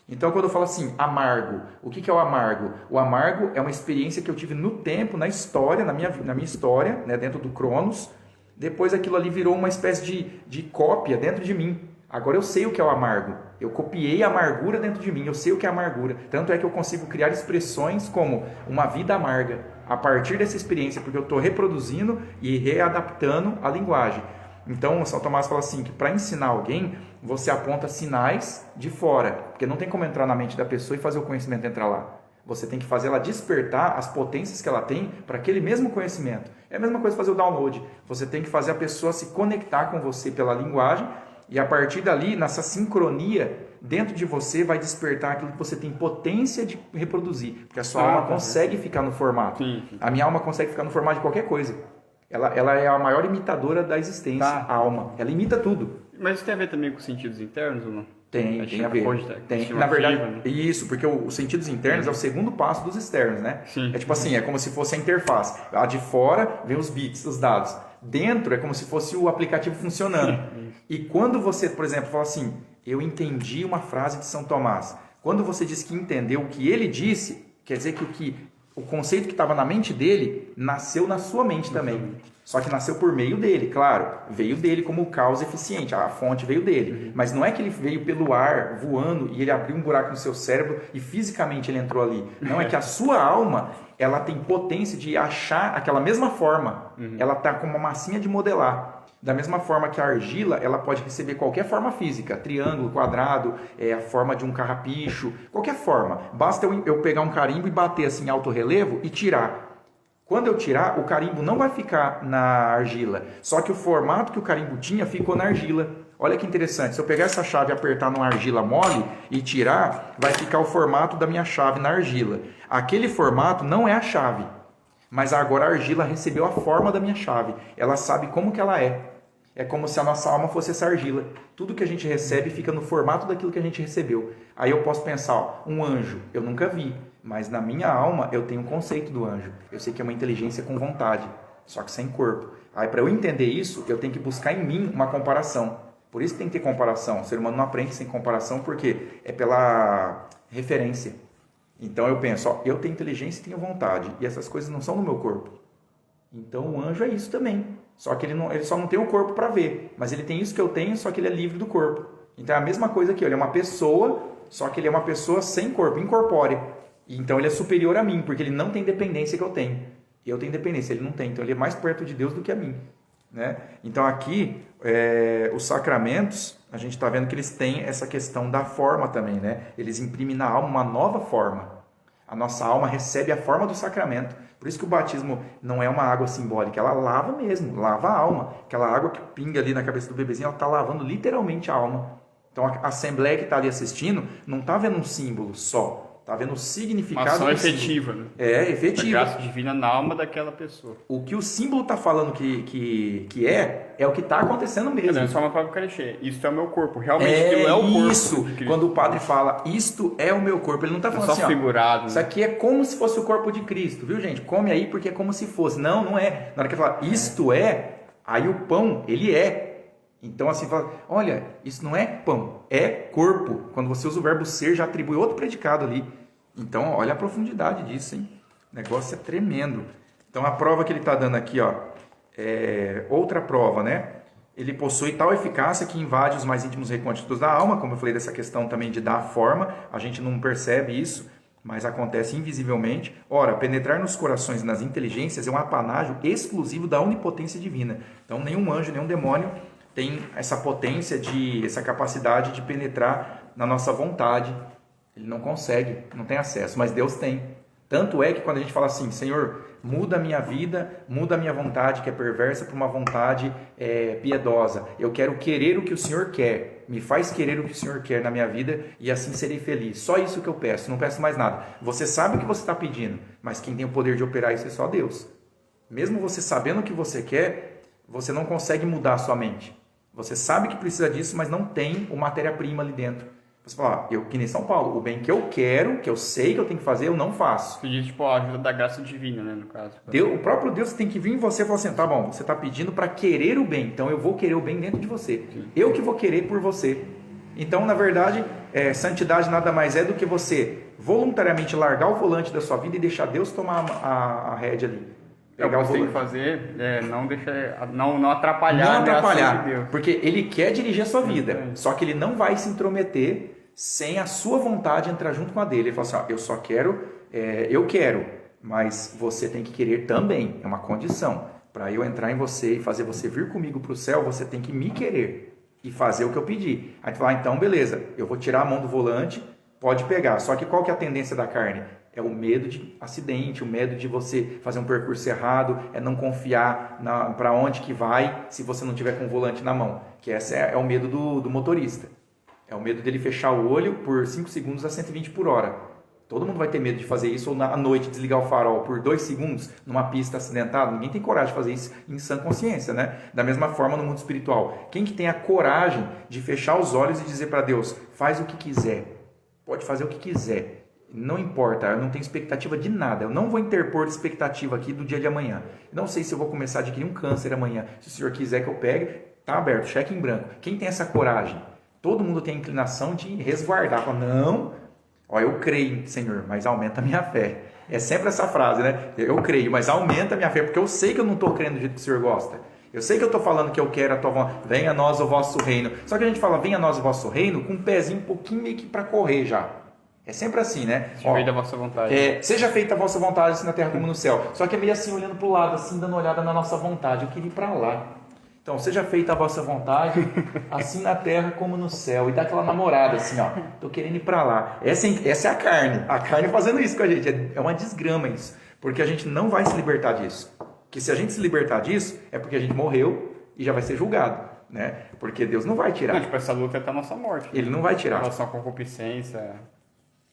Então, quando eu falo assim, amargo, o que é o amargo? O amargo é uma experiência que eu tive no tempo, na história, na minha história, né, dentro do Cronos. Depois aquilo ali virou uma espécie de cópia dentro de mim. Agora eu sei o que é o amargo. Eu copiei a amargura dentro de mim, eu sei o que é amargura. Tanto é que eu consigo criar expressões como uma vida amarga a partir dessa experiência, porque eu estou reproduzindo e readaptando a linguagem. Então, São Tomás fala assim, que para ensinar alguém, você aponta sinais de fora, porque não tem como entrar na mente da pessoa e fazer o conhecimento entrar lá. Você tem que fazer ela despertar as potências que ela tem para aquele mesmo conhecimento. É a mesma coisa fazer o download. Você tem que fazer a pessoa se conectar com você pela linguagem e a partir dali, nessa sincronia, dentro de você vai despertar aquilo que você tem potência de reproduzir, porque a sua alma consegue ficar no formato. Sim. A minha alma consegue ficar no formato de qualquer coisa. Ela é a maior imitadora da existência, a alma. Ela imita tudo. Mas isso tem a ver também com os sentidos internos ou não? Tem a ver. Tem. Na verdade, né? Isso, porque os sentidos internos é o segundo passo dos externos, né? Sim. É tipo assim, é como se fosse a interface. A de fora vem os bits, os dados. Dentro é como se fosse o aplicativo funcionando. E quando você, por exemplo, fala assim, eu entendi uma frase de São Tomás. Quando você diz que entendeu o que ele disse, quer dizer que o conceito que estava na mente dele nasceu na sua mente também. Só que nasceu por meio dele, claro. Veio dele como causa eficiente, a fonte veio dele. Mas não é que ele veio pelo ar, voando, e ele abriu um buraco no seu cérebro e fisicamente ele entrou ali. Não, é que a sua alma, ela tem potência de achar aquela mesma forma. Ela está com uma massinha de modelar. Da mesma forma que a argila, ela pode receber qualquer forma física, triângulo, quadrado, a forma de um carrapicho, qualquer forma. Basta eu pegar um carimbo e bater assim em alto relevo e tirar. Quando eu tirar, o carimbo não vai ficar na argila, só que o formato que o carimbo tinha ficou na argila. Olha que interessante, se eu pegar essa chave e apertar numa argila mole e tirar, vai ficar o formato da minha chave na argila. Aquele formato não é a chave, mas agora a argila recebeu a forma da minha chave. Ela sabe como que ela é. É como se a nossa alma fosse essa argila. Tudo que a gente recebe fica no formato daquilo que a gente recebeu. Aí eu posso pensar, ó, um anjo, eu nunca vi, mas na minha alma eu tenho um conceito do anjo. Eu sei que é uma inteligência com vontade, só que sem corpo. Aí para eu entender isso, eu tenho que buscar em mim uma comparação. Por isso que tem que ter comparação. O ser humano não aprende sem comparação, porque é pela referência. Então eu penso, ó, eu tenho inteligência e tenho vontade, e essas coisas não são no meu corpo. Então o anjo é isso também. Só que ele só não tem o corpo para ver, mas ele tem isso que eu tenho, só que ele é livre do corpo. Então é a mesma coisa que ele é uma pessoa, só que ele é uma pessoa sem corpo, incorpórea. Então ele é superior a mim, porque ele não tem dependência que eu tenho. Eu tenho dependência, ele não tem. Então ele é mais perto de Deus do que a mim, né? Então aqui, os sacramentos, a gente está vendo que eles têm essa questão da forma também, né? Eles imprimem na alma uma nova forma. A nossa alma recebe a forma do sacramento. Por isso que o batismo não é uma água simbólica, ela lava mesmo, lava a alma. Aquela água que pinga ali na cabeça do bebezinho, ela está lavando literalmente a alma. Então a assembleia que está ali assistindo não está vendo um símbolo só, está vendo o significado. Uma ação efetiva, né? É, efetiva. A graça divina na alma daquela pessoa. O que o símbolo está falando que é o que está acontecendo mesmo. É só uma prova clichê. Isso é o meu corpo. Realmente aquilo é o corpo. Isso. Quando o padre fala, isto é o meu corpo, ele não está falando assim, só figurado. Ó, isso aqui é como se fosse o corpo de Cristo, viu, gente? Come aí porque é como se fosse. Não, não é. Na hora que ele fala, isto é, aí o pão, ele é. Então assim, fala, olha, isso não é pão, é corpo. Quando você usa o verbo ser, já atribui outro predicado ali. Então, olha a profundidade disso, hein? O negócio é tremendo. Então, a prova que ele está dando aqui, ó, outra prova, né? Ele possui tal eficácia que invade os mais íntimos recônditos da alma, como eu falei dessa questão também de dar forma, a gente não percebe isso, mas acontece invisivelmente. Ora, penetrar nos corações e nas inteligências é um apanágio exclusivo da onipotência divina. Então, nenhum anjo, nenhum demônio tem essa potência, essa capacidade de penetrar na nossa vontade. Ele não consegue, não tem acesso, mas Deus tem. Tanto é que quando a gente fala assim, Senhor, muda a minha vida, muda a minha vontade, que é perversa, para uma vontade piedosa. Eu quero querer o que o Senhor quer. Me faz querer o que o Senhor quer na minha vida e assim serei feliz. Só isso que eu peço, não peço mais nada. Você sabe o que você está pedindo, mas quem tem o poder de operar isso é só Deus. Mesmo você sabendo o que você quer, você não consegue mudar a sua mente. Você sabe que precisa disso, mas não tem o matéria-prima ali dentro. Você fala, que nem São Paulo, o bem que eu quero, que eu sei que eu tenho que fazer, eu não faço. Pedir, tipo, a ajuda da graça divina, né, no caso. O próprio Deus tem que vir em você e falar assim, tá bom, você está pedindo para querer o bem, então eu vou querer o bem dentro de você. Sim. Eu que vou querer por você. Então, na verdade, santidade nada mais é do que você voluntariamente largar o volante da sua vida e deixar Deus tomar a rédea ali. O que você tem que fazer não atrapalhar. Não atrapalhar, de Deus. Porque Ele quer dirigir a sua vida, só que Ele não vai se intrometer sem a sua vontade entrar junto com a dele. Ele fala assim, eu só quero, eu quero, mas você tem que querer também, é uma condição. Para eu entrar em você e fazer você vir comigo para o céu, você tem que me querer e fazer o que eu pedi. Aí tu fala, então beleza, eu vou tirar a mão do volante, pode pegar. Só que qual que é a tendência da carne? É o medo de acidente, o medo de você fazer um percurso errado, é não confiar para onde que vai se você não tiver com o volante na mão. Que esse é o medo do motorista. É o medo dele fechar o olho por 5 segundos a 120 por hora. Todo mundo vai ter medo de fazer isso, ou à noite desligar o farol por 2 segundos numa pista acidentada. Ninguém tem coragem de fazer isso em sã consciência, né? Da mesma forma no mundo espiritual. Quem que tem a coragem de fechar os olhos e dizer para Deus, faz o que quiser, pode fazer o que quiser. Não importa, eu não tenho expectativa de nada. Eu não vou interpor expectativa aqui do dia de amanhã. Eu não sei se eu vou começar a adquirir um câncer amanhã. Se o Senhor quiser que eu pegue, tá aberto, cheque em branco. Quem tem essa coragem? Todo mundo tem a inclinação de resguardar. Fala, não, eu creio, Senhor, mas aumenta a minha fé. É sempre essa frase, né? Eu creio, mas aumenta a minha fé, porque eu sei que eu não estou crendo do jeito que o Senhor gosta. Eu sei que eu estou falando que eu quero a tua vontade. Venha a nós o vosso reino. Só que a gente fala, venha a nós o vosso reino, com um pezinho um pouquinho meio que para correr já. É sempre assim, né? Seja feita a vossa vontade. Seja feita a vossa vontade, assim na terra como no céu. Só que é meio assim, olhando para o lado, assim, dando uma olhada na nossa vontade. Eu queria ir para lá. Então, seja feita a vossa vontade, assim na terra como no céu. E dá aquela namorada, assim, ó. Tô querendo ir para lá. Essa é a carne. A carne fazendo isso com a gente. É uma desgrama isso. Porque a gente não vai se libertar disso. Que se a gente se libertar disso, é porque a gente morreu e já vai ser julgado. né? Porque Deus não vai Não, tirar. tipo, essa luta é até a nossa morte. Ele não vai Em tirar. relação à concupiscência,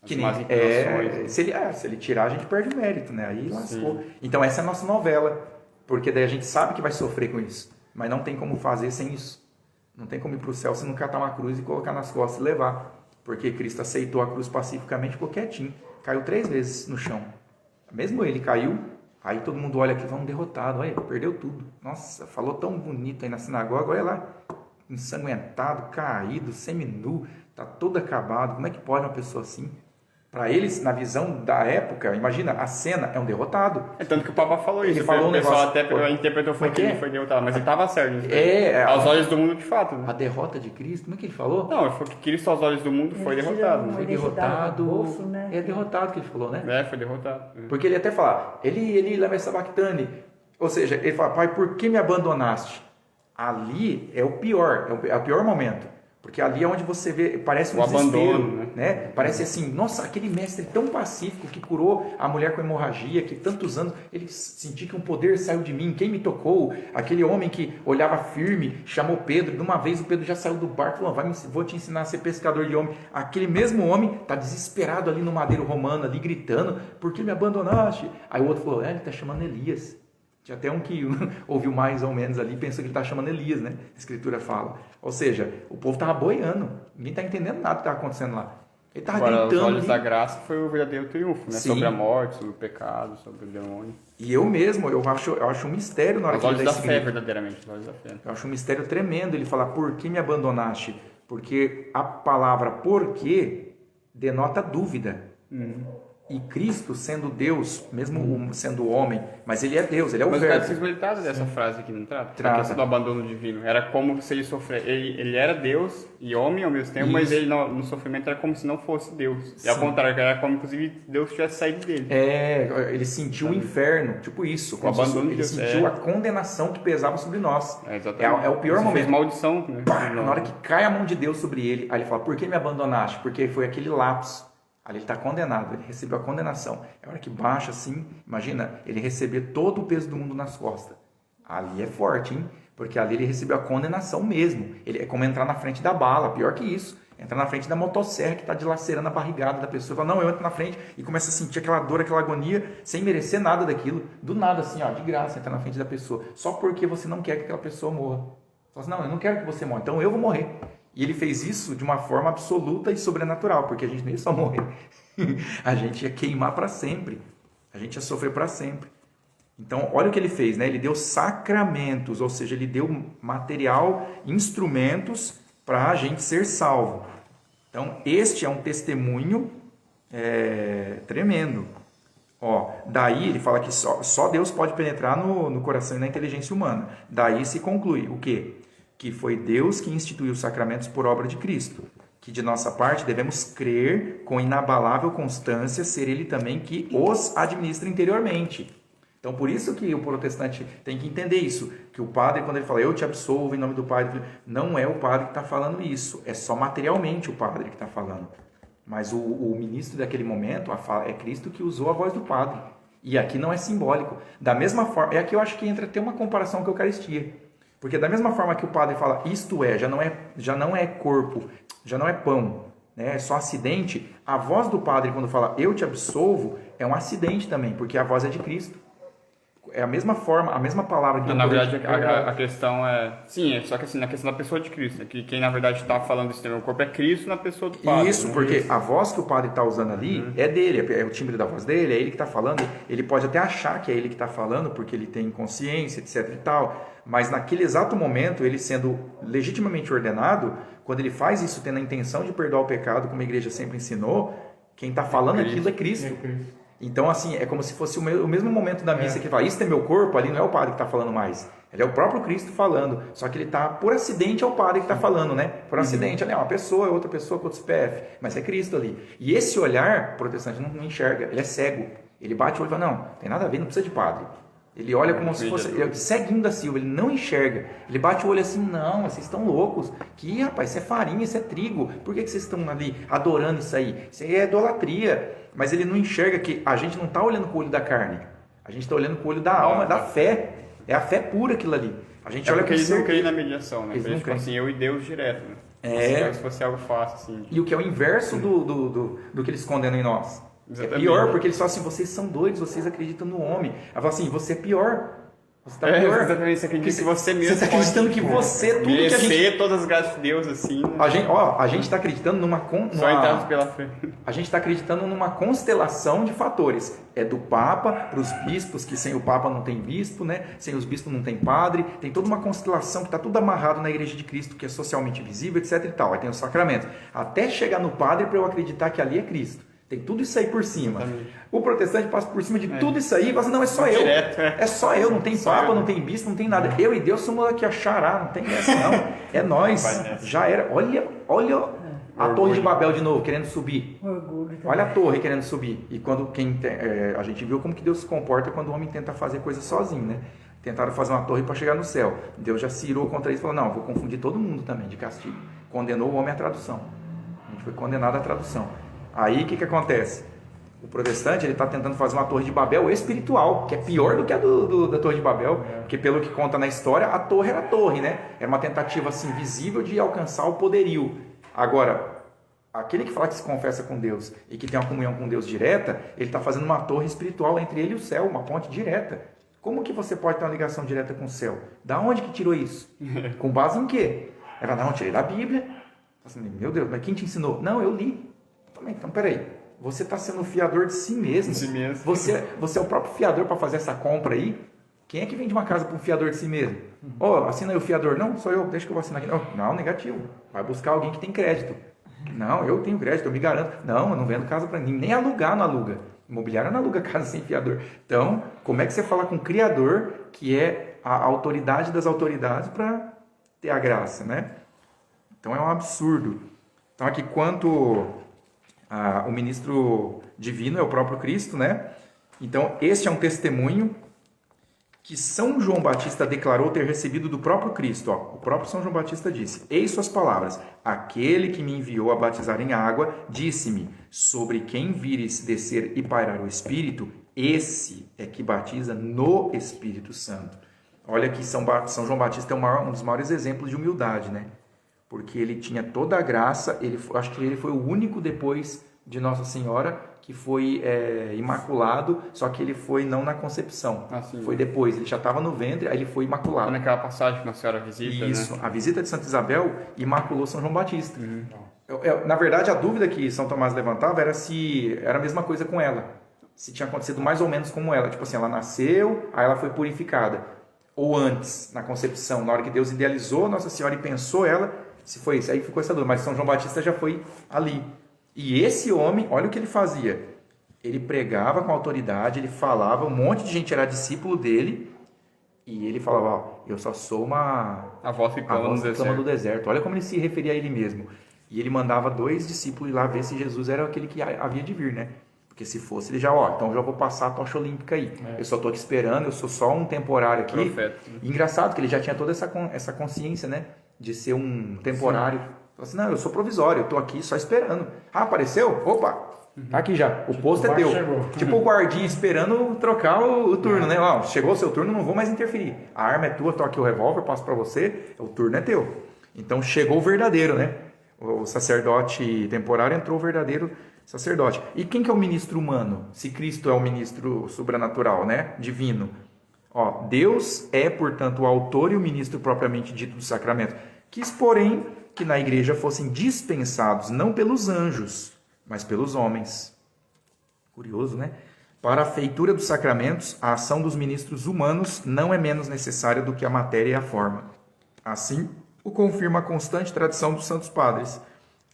as Que nem, más inclinações. se ele tirar, a gente perde o mérito, né? Aí lascou. Então essa é a nossa novela, porque daí a gente sabe que vai sofrer com isso, mas não tem como fazer sem isso. Não tem como ir para o céu se não catar uma cruz e colocar nas costas e levar, porque Cristo aceitou a cruz pacificamente, ficou quietinho, caiu 3 vezes no chão. Mesmo ele caiu, aí todo mundo olha aqui, vamos derrotado, olha, perdeu tudo. Nossa, falou tão bonito aí na sinagoga, olha lá, ensanguentado, caído, seminu, tá todo acabado. Como é que pode uma pessoa assim? Para eles, na visão da época, imagina, a cena é um derrotado. É tanto que o Papa falou isso. Ele falou o pessoal negócio- até interpretou foi que ele foi derrotado, mas ele estava certo. Aos Aos olhos do mundo, de fato. Né? A derrota de Cristo, como é que ele falou? Não, ele falou que Cristo aos olhos do mundo foi Ele derrotado. tirou Foi Ele te dá derrotado. no bolso, né? É derrotado que ele falou, né? É, foi derrotado. Porque ele até fala, ele leva essa bactane. Ou seja, ele fala, pai, por que me abandonaste? Ali é o pior, é o pior momento. Porque ali é onde você vê, parece um O desespero, abandono, né? Parece assim, nossa, aquele mestre tão pacífico que curou a mulher com hemorragia, que tantos anos, ele sentiu que um poder saiu de mim, quem me tocou? Aquele homem que olhava firme, chamou Pedro, de uma vez o Pedro já saiu do barco, falou, vou te ensinar a ser pescador de homem. Aquele mesmo homem está desesperado ali no madeiro romano, ali gritando, por que me abandonaste? Aí o outro falou, ele está chamando Elias. Tinha até um que ouviu mais ou menos ali, pensou que ele está chamando Elias, né? A escritura fala. Ou seja, o povo estava boiando, ninguém está entendendo nada do que estava acontecendo lá. Ele estava Agora, os gritando olhos ali. da graça foi o verdadeiro triunfo, né? Sim. Sobre a morte, sobre o pecado, sobre o demônio. E eu mesmo, eu acho um mistério na hora Os que ele olhos dá da esse fé, grito. verdadeiramente. Os olhos da fé. Eu acho um mistério tremendo ele falar, por que me abandonaste? Porque a palavra por que denota dúvida. E Cristo, sendo Deus, mesmo sendo homem, mas ele é Deus, ele é o Mas o verbo. catecismo ele trata dessa frase aqui, não trata? Trata. A questão do abandono divino. Era como se ele sofresse. Ele era Deus e homem ao mesmo tempo, mas Isso. ele no sofrimento era como se não fosse Deus. E ao Sim. contrário, era como inclusive Deus tivesse saído dele. Ele sentiu o inferno, tipo isso. O abandono de ele Deus, sentiu a condenação que pesava sobre nós. Exatamente. É o pior Você momento. fez maldição. Né? Pá, na hora que cai a mão de Deus sobre ele, aí ele fala, por que me abandonaste? Porque foi aquele lapso. Ali ele está condenado, ele recebeu a condenação. É a hora que baixa assim, imagina, ele receber todo o peso do mundo nas costas. Ali é forte, hein? Porque ali ele recebeu a condenação mesmo. Ele é como entrar na frente da bala, pior que isso. Entrar na frente da motosserra que está dilacerando a barrigada da pessoa. Fala, não, eu entro na frente e começa a sentir aquela dor, aquela agonia, sem merecer nada daquilo. Do nada assim, ó, de graça, entrar na frente da pessoa. Só porque você não quer que aquela pessoa morra. Fala assim, não, eu não quero que você morra, então eu vou morrer. E ele fez isso de uma forma absoluta e sobrenatural, porque a gente não ia só morrer. A gente ia queimar para sempre. A gente ia sofrer para sempre. Então, olha o que ele fez, né? Ele deu sacramentos, ou seja, ele deu material, instrumentos para a gente ser salvo. Então, este é um testemunho tremendo. Daí ele fala que só Deus pode penetrar no coração e na inteligência humana. Daí se conclui o quê? Que foi Deus que instituiu os sacramentos por obra de Cristo. Que de nossa parte devemos crer com inabalável constância ser Ele também que os administra interiormente. Então, por isso que o protestante tem que entender isso, que o padre, quando ele fala, eu te absolvo em nome do Pai, não é o padre que está falando isso, é só materialmente o padre que está falando. Mas o ministro daquele momento, é Cristo que usou a voz do padre. E aqui não é simbólico. Da mesma forma, aqui eu acho que entra até uma comparação com a Eucaristia. Porque da mesma forma que o padre fala, isto já não é corpo, já não é pão, né? É só acidente, a voz do padre quando fala, eu te absolvo, é um acidente também, porque a voz é de Cristo. É a mesma forma, a mesma palavra que Na verdade, a questão é... Sim, só que assim, na questão da pessoa de Cristo, né? Que quem na verdade está falando isso também, o corpo é Cristo na pessoa do padre. Isso, porque a voz que o padre está usando ali é dele, é o timbre da voz dele, é ele que está falando. Ele pode até achar que é ele que está falando, porque ele tem consciência, etc e tal, mas naquele exato momento, ele sendo legitimamente ordenado, quando ele faz isso tendo a intenção de perdoar o pecado, como a igreja sempre ensinou, quem está falando aquilo é Cristo. Então, assim, é como se fosse o mesmo momento da missa que fala, isso é meu corpo, ali não é o padre que está falando mais. Ele é o próprio Cristo falando. Só que ele está, por acidente, é o padre que está falando, né? Por acidente, é uma pessoa, é outra pessoa com outro CPF. Mas é Cristo ali. E esse olhar, o protestante não enxerga, ele é cego. Ele bate o olho e fala, não, tem nada a ver, não precisa de padre. Ele olha como se fosse ceguinho da Silva, ele não enxerga. Ele bate o olho assim, não, vocês estão loucos. Que, rapaz, isso é farinha, isso é trigo. Por que vocês estão ali adorando isso aí? Isso aí é idolatria. Mas ele não enxerga que a gente não está olhando com o olho da carne. A gente está olhando com o olho da alma, da fé. É a fé pura aquilo ali. A gente É olha porque com eles não certeza. creem na mediação, né? Eles não Tipo creem. assim, eu e Deus direto, né? É. Se fosse algo fácil, assim. E o que é o inverso do que eles condenam em nós. Exatamente. É pior, porque eles falam assim, vocês são doidos, vocês acreditam no homem. Aí fala assim, você é pior. Você tá pior. Exatamente, você acredita que você mesmo Você está acreditando que você, tudo que a gente... merecer todas as graças de Deus, assim, né? A gente está acreditando Só entrarmos pela frente. A gente está acreditando numa constelação de fatores. É do Papa para os bispos, que sem o Papa não tem bispo, né? Sem os bispos não tem padre. Tem toda uma constelação que está tudo amarrado na Igreja de Cristo, que é socialmente visível, etc. e tal. Aí tem os sacramentos. Até chegar no padre para eu acreditar que ali é Cristo. Tem tudo isso aí por cima. Exatamente. O protestante passa por cima de tudo isso aí e fala assim, não, é só eu. Direto, É só eu, não tem Só Papa, eu. não tem bispo, não tem nada. Eu e Deus somos aqui a xará, não tem essa não. É nós. Vai nessa. Já era. Olha a Torre de Babel de novo, querendo subir. Orgulho. Olha a torre querendo subir. E quando a gente viu como que Deus se comporta quando o homem tenta fazer coisa sozinho, né? Tentaram fazer uma torre para chegar no céu. Deus já se irou contra isso e falou, não, vou confundir todo mundo também de castigo. Condenou o homem à tradução. A gente foi condenado à tradução. Aí o que acontece? O protestante ele está tentando fazer uma torre de Babel espiritual, que é pior do que a da torre de Babel, porque pelo que conta na história, a torre era a torre, né? Era uma tentativa assim, visível de alcançar o poderio. Agora, aquele que fala que se confessa com Deus e que tem uma comunhão com Deus direta, ele está fazendo uma torre espiritual entre ele e o céu, uma ponte direta. Como que você pode ter uma ligação direta com o céu? Da onde que tirou isso? Com base em quê? Ela não, tirei da Bíblia. Assim, meu Deus, mas quem te ensinou? Não, eu li. Então, peraí. Você está sendo o fiador de si mesmo. De si mesmo. Você é o próprio fiador para fazer essa compra aí. Quem é que vende uma casa para um fiador de si mesmo? Assina aí o fiador. Não, sou eu, deixa que eu vou assinar aqui. Não, negativo. Vai buscar alguém que tem crédito. Não, eu tenho crédito, eu me garanto. Não, eu não vendo casa para ninguém. Nem alugar não aluga. Imobiliário não aluga casa sem fiador. Então, como é que você fala com o Criador, que é a autoridade das autoridades, para ter a graça, né? Então é um absurdo. Então aqui quanto... o ministro divino é o próprio Cristo, né? Então, este é um testemunho que São João Batista declarou ter recebido do próprio Cristo. O próprio São João Batista disse, eis suas palavras, aquele que me enviou a batizar em água, disse-me, sobre quem vires descer e pairar o Espírito, esse é que batiza no Espírito Santo. Olha que São João Batista é um dos maiores exemplos de humildade, né? Porque ele tinha toda a graça, acho que ele foi o único depois de Nossa Senhora que foi imaculado, só que ele foi não na concepção, foi depois, ele já estava no ventre, aí ele foi imaculado. Naquela passagem que Nossa Senhora visita, Isso, né? a visita de Santa Isabel imaculou São João Batista. Na verdade, a dúvida que São Tomás levantava era se era a mesma coisa com ela, se tinha acontecido mais ou menos como ela, tipo assim, ela nasceu, aí ela foi purificada, ou antes, na concepção, na hora que Deus idealizou Nossa Senhora e pensou ela, se foi isso, aí ficou essa dúvida, mas São João Batista já foi ali. E esse homem, olha o que ele fazia, ele pregava com autoridade, ele falava, um monte de gente era discípulo dele, e ele falava, eu só sou a voz que clama do deserto. Olha como ele se referia a ele mesmo. E ele mandava 2 discípulos ir lá ver se Jesus era aquele que havia de vir, né? Porque se fosse, ele já, então já vou passar a tocha olímpica aí. Eu só estou aqui esperando, eu sou só um temporário aqui. Profeta. E engraçado que ele já tinha toda essa consciência, né? De ser um temporário. Falou assim, não, eu sou provisório, eu estou aqui só esperando. Apareceu? Opa, tá aqui já. O posto é teu. Chegou. Tipo o guardinha esperando trocar o turno, né? Chegou o seu turno, não vou mais interferir. A arma é tua, tô aqui o revólver, passo para você, o turno é teu. Então chegou o verdadeiro, né? O sacerdote temporário entrou o verdadeiro sacerdote. E quem que é o ministro humano? Se Cristo é o ministro sobrenatural, né? Divino. Deus é, portanto, o autor e o ministro propriamente dito do sacramento. Quis, porém, que na igreja fossem dispensados não pelos anjos, mas pelos homens. Curioso, né? Para a feitura dos sacramentos, a ação dos ministros humanos não é menos necessária do que a matéria e a forma. Assim, o confirma a constante tradição dos santos padres,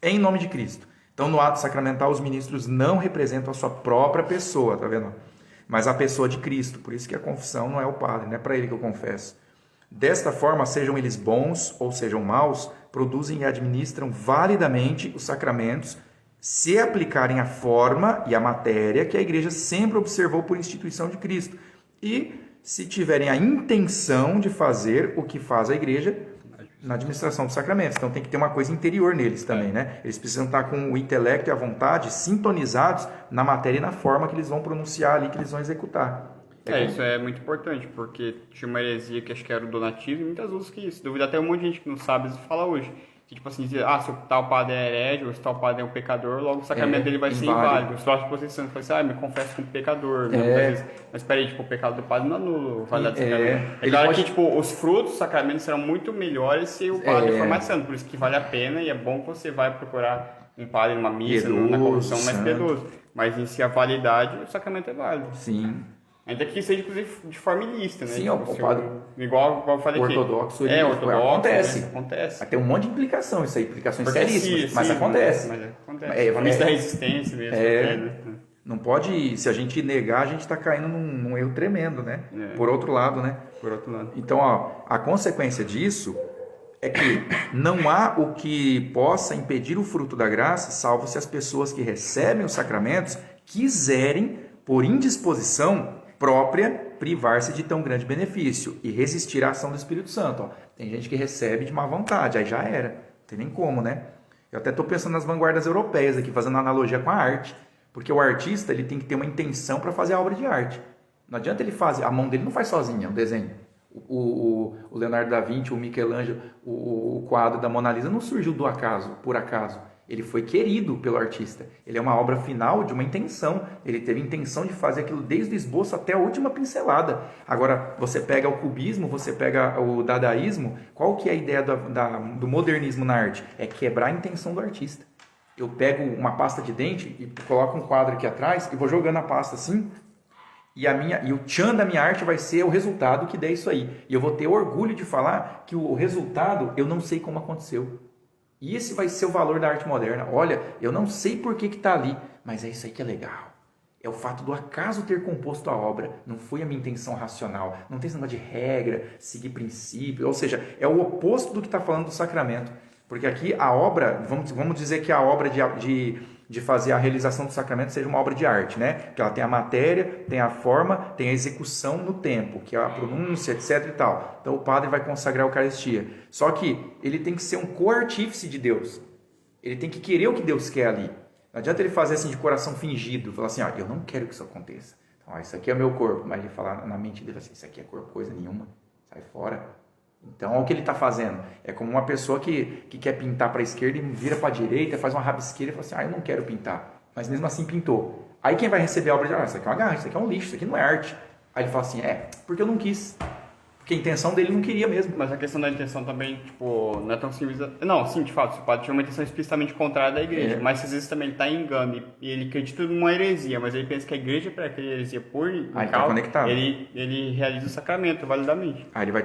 em nome de Cristo. Então, no ato sacramental, os ministros não representam a sua própria pessoa, tá vendo? Mas a pessoa de Cristo. Por isso que a confissão não é o padre, não é para ele que eu confesso. Desta forma, sejam eles bons ou sejam maus, produzem e administram validamente os sacramentos, se aplicarem a forma e a matéria que a igreja sempre observou por instituição de Cristo, e se tiverem a intenção de fazer o que faz a igreja na administração dos sacramentos. Então tem que ter uma coisa interior neles também, né? Eles precisam estar com o intelecto e a vontade sintonizados na matéria e na forma que eles vão pronunciar ali, que eles vão executar. Isso é muito importante, porque tinha uma heresia que acho que era o donatismo, e muitas outras que, se duvidar, até um monte de gente que não sabe fala hoje. Que, tipo assim, dizer, se o tal padre é herege, ou se o tal padre é um pecador, logo o sacramento dele vai ser inválido. Os próprios protestantes falam assim, me confesso como pecador. Né? Mas peraí, tipo, o pecado do padre não anula o validade do sacramento. É claro que, tipo, os frutos do sacramento serão muito melhores se o padre for mais santo. Por isso que vale a pena e é bom que você vai procurar um padre numa missa, na confissão mais piedoso. Mas em si a validade, o sacramento é válido. Sim. Ainda que seja, inclusive, de forma ilícita, né? Sim, tipo, o padre... Igual eu falei aqui. Ortodoxo. Ortodoxo. Acontece. Tem um monte de implicação isso aí, implicações porque seríssimas, mas acontece. Mas acontece. A missa da resistência mesmo. Não pode, se a gente negar, a gente está caindo num erro tremendo, né? Por outro lado, né? Por outro lado. Então, a consequência disso é que não há o que possa impedir o fruto da graça, salvo se as pessoas que recebem os sacramentos quiserem, por indisposição própria, privar-se de tão grande benefício e resistir à ação do Espírito Santo. Tem gente que recebe de má vontade, aí já era, não tem nem como, né? Eu até estou pensando nas vanguardas europeias aqui, fazendo analogia com a arte, porque o artista ele tem que ter uma intenção para fazer a obra de arte. Não adianta ele fazer, a mão dele não faz sozinha o desenho. O Leonardo da Vinci, o Michelangelo, o quadro da Mona Lisa não surgiu do acaso, por acaso. Ele foi querido pelo artista. Ele é uma obra final de uma intenção. Ele teve intenção de fazer aquilo desde o esboço até a última pincelada. Agora, você pega o cubismo, você pega o dadaísmo, qual que é a ideia do modernismo na arte? É quebrar a intenção do artista. Eu pego uma pasta de dente e coloco um quadro aqui atrás e vou jogando a pasta assim, e o tchan da minha arte vai ser o resultado que der isso aí. E eu vou ter orgulho de falar que o resultado eu não sei como aconteceu. E esse vai ser o valor da arte moderna. Olha, eu não sei por que está ali, mas é isso aí que é legal. É o fato do acaso ter composto a obra. Não foi a minha intenção racional. Não tem esse negócio de regra, seguir princípio. Ou seja, é o oposto do que está falando do sacramento. Porque aqui a obra, vamos dizer que a obra de fazer a realização do sacramento seja uma obra de arte, né? Que ela tem a matéria, tem a forma, tem a execução no tempo, que é a pronúncia, etc e tal. Então o padre vai consagrar a Eucaristia. Só que ele tem que ser um co-artífice de Deus. Ele tem que querer o que Deus quer ali. Não adianta ele fazer assim de coração fingido, falar assim, eu não quero que isso aconteça. Então, isso aqui é meu corpo. Mas ele falar na mente dele assim, isso aqui é corpo, coisa nenhuma, sai fora. Então, olha o que ele está fazendo. É como uma pessoa que quer pintar para a esquerda e vira para a direita, faz uma rabisqueira e fala assim, eu não quero pintar. Mas mesmo assim pintou. Aí quem vai receber a obra de isso aqui é uma garra, isso aqui é um lixo, isso aqui não é arte. Aí ele fala assim, porque eu não quis. Porque a intenção dele não queria mesmo. Mas a questão da intenção também, tipo, não é tão simples. Não, sim, de fato, você pode ter uma intenção explicitamente contrária da igreja, mas às vezes também está em engano e ele acredita numa heresia, mas ele pensa que a igreja para aquela heresia por tá conectado. Ele realiza o sacramento validamente. Aí ele vai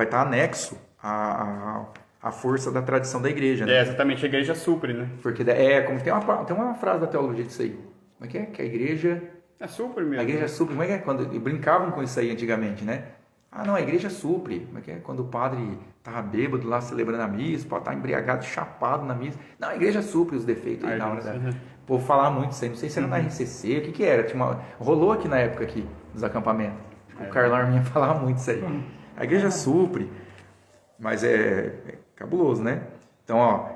estar anexo à força da tradição da igreja, né? Exatamente, a igreja supre, né? Porque como tem uma frase da teologia disso aí. Como é que é? Que a igreja é supre mesmo. A igreja supre, como é que é? Quando brincavam com isso aí antigamente, né? Não, a igreja supre. Como é que é? Quando o padre estava bêbado lá celebrando a missa, pode estar embriagado, chapado na missa. Não, a igreja supre os defeitos aí na hora. O povo falava muito isso aí. Não sei se era na RCC, o que era? Rolou aqui na época aqui, nos acampamentos. O Carlão Arminha falava muito isso aí. A igreja supre. Mas é cabuloso, né? Então,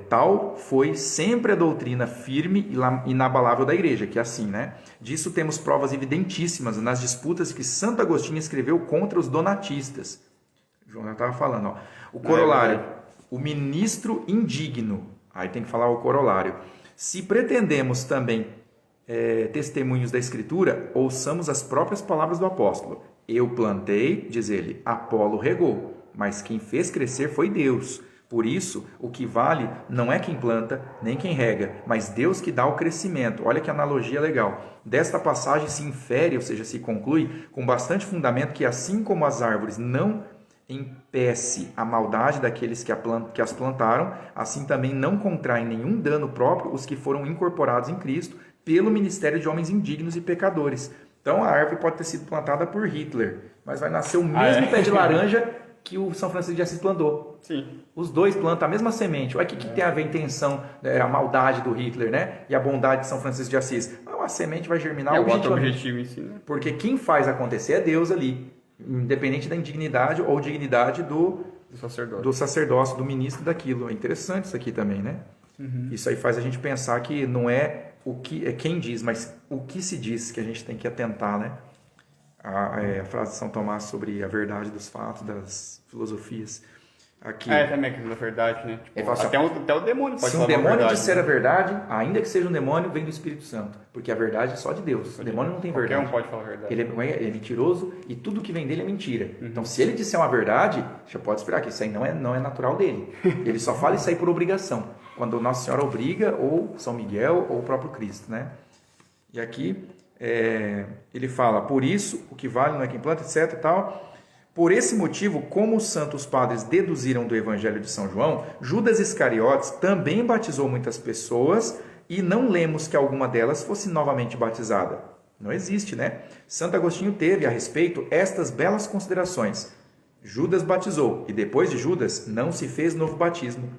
tal foi sempre a doutrina firme e inabalável da igreja, que é assim, né? Disso temos provas evidentíssimas nas disputas que Santo Agostinho escreveu contra os donatistas. O João já estava falando, o corolário, o ministro indigno, aí tem que falar o corolário. Se pretendemos também testemunhos da Escritura, ouçamos as próprias palavras do apóstolo. Eu plantei, diz ele, Apolo regou, mas quem fez crescer foi Deus. Por isso, o que vale não é quem planta, nem quem rega, mas Deus que dá o crescimento. Olha que analogia legal. Desta passagem se infere, ou seja, se conclui, com bastante fundamento, que assim como as árvores não impece a maldade daqueles que as plantaram, assim também não contraem nenhum dano próprio os que foram incorporados em Cristo pelo ministério de homens indignos e pecadores. Então, a árvore pode ter sido plantada por Hitler, mas vai nascer o mesmo pé de laranja que o São Francisco de Assis plantou. Sim. Os dois plantam a mesma semente. Olha o que tem a ver a intenção, a maldade do Hitler, né? E a bondade de São Francisco de Assis. A semente vai germinar objetivo em si, né? Porque quem faz acontecer é Deus ali, independente da indignidade ou dignidade do sacerdócio, do ministro daquilo. É interessante isso aqui também, né? Isso aí faz a gente pensar que não é quem diz, mas o que se diz que a gente tem que atentar, né? A frase de São Tomás sobre a verdade dos fatos, das filosofias. Aqui, Também aquilo da verdade, né? Tipo, ele fala assim, até o demônio pode se falar um demônio verdade, disser né? a verdade, ainda que seja um demônio, vem do Espírito Santo. Porque a verdade é só de Deus. O demônio não tem Qualquer verdade. um pode falar a verdade. Ele é mentiroso e tudo que vem dele é mentira. Então, se ele disser uma verdade, já pode esperar que isso aí não é natural dele. Ele só fala isso aí por obrigação. Quando Nossa Senhora obriga, ou São Miguel, ou o próprio Cristo, né? E aqui ele fala, por isso, o que vale não é quem planta, etc. e tal. Por esse motivo, como os santos padres deduziram do Evangelho de São João, Judas Iscariotes também batizou muitas pessoas e não lemos que alguma delas fosse novamente batizada. Não existe, né? Santo Agostinho teve a respeito estas belas considerações. Judas batizou e depois de Judas não se fez novo batismo.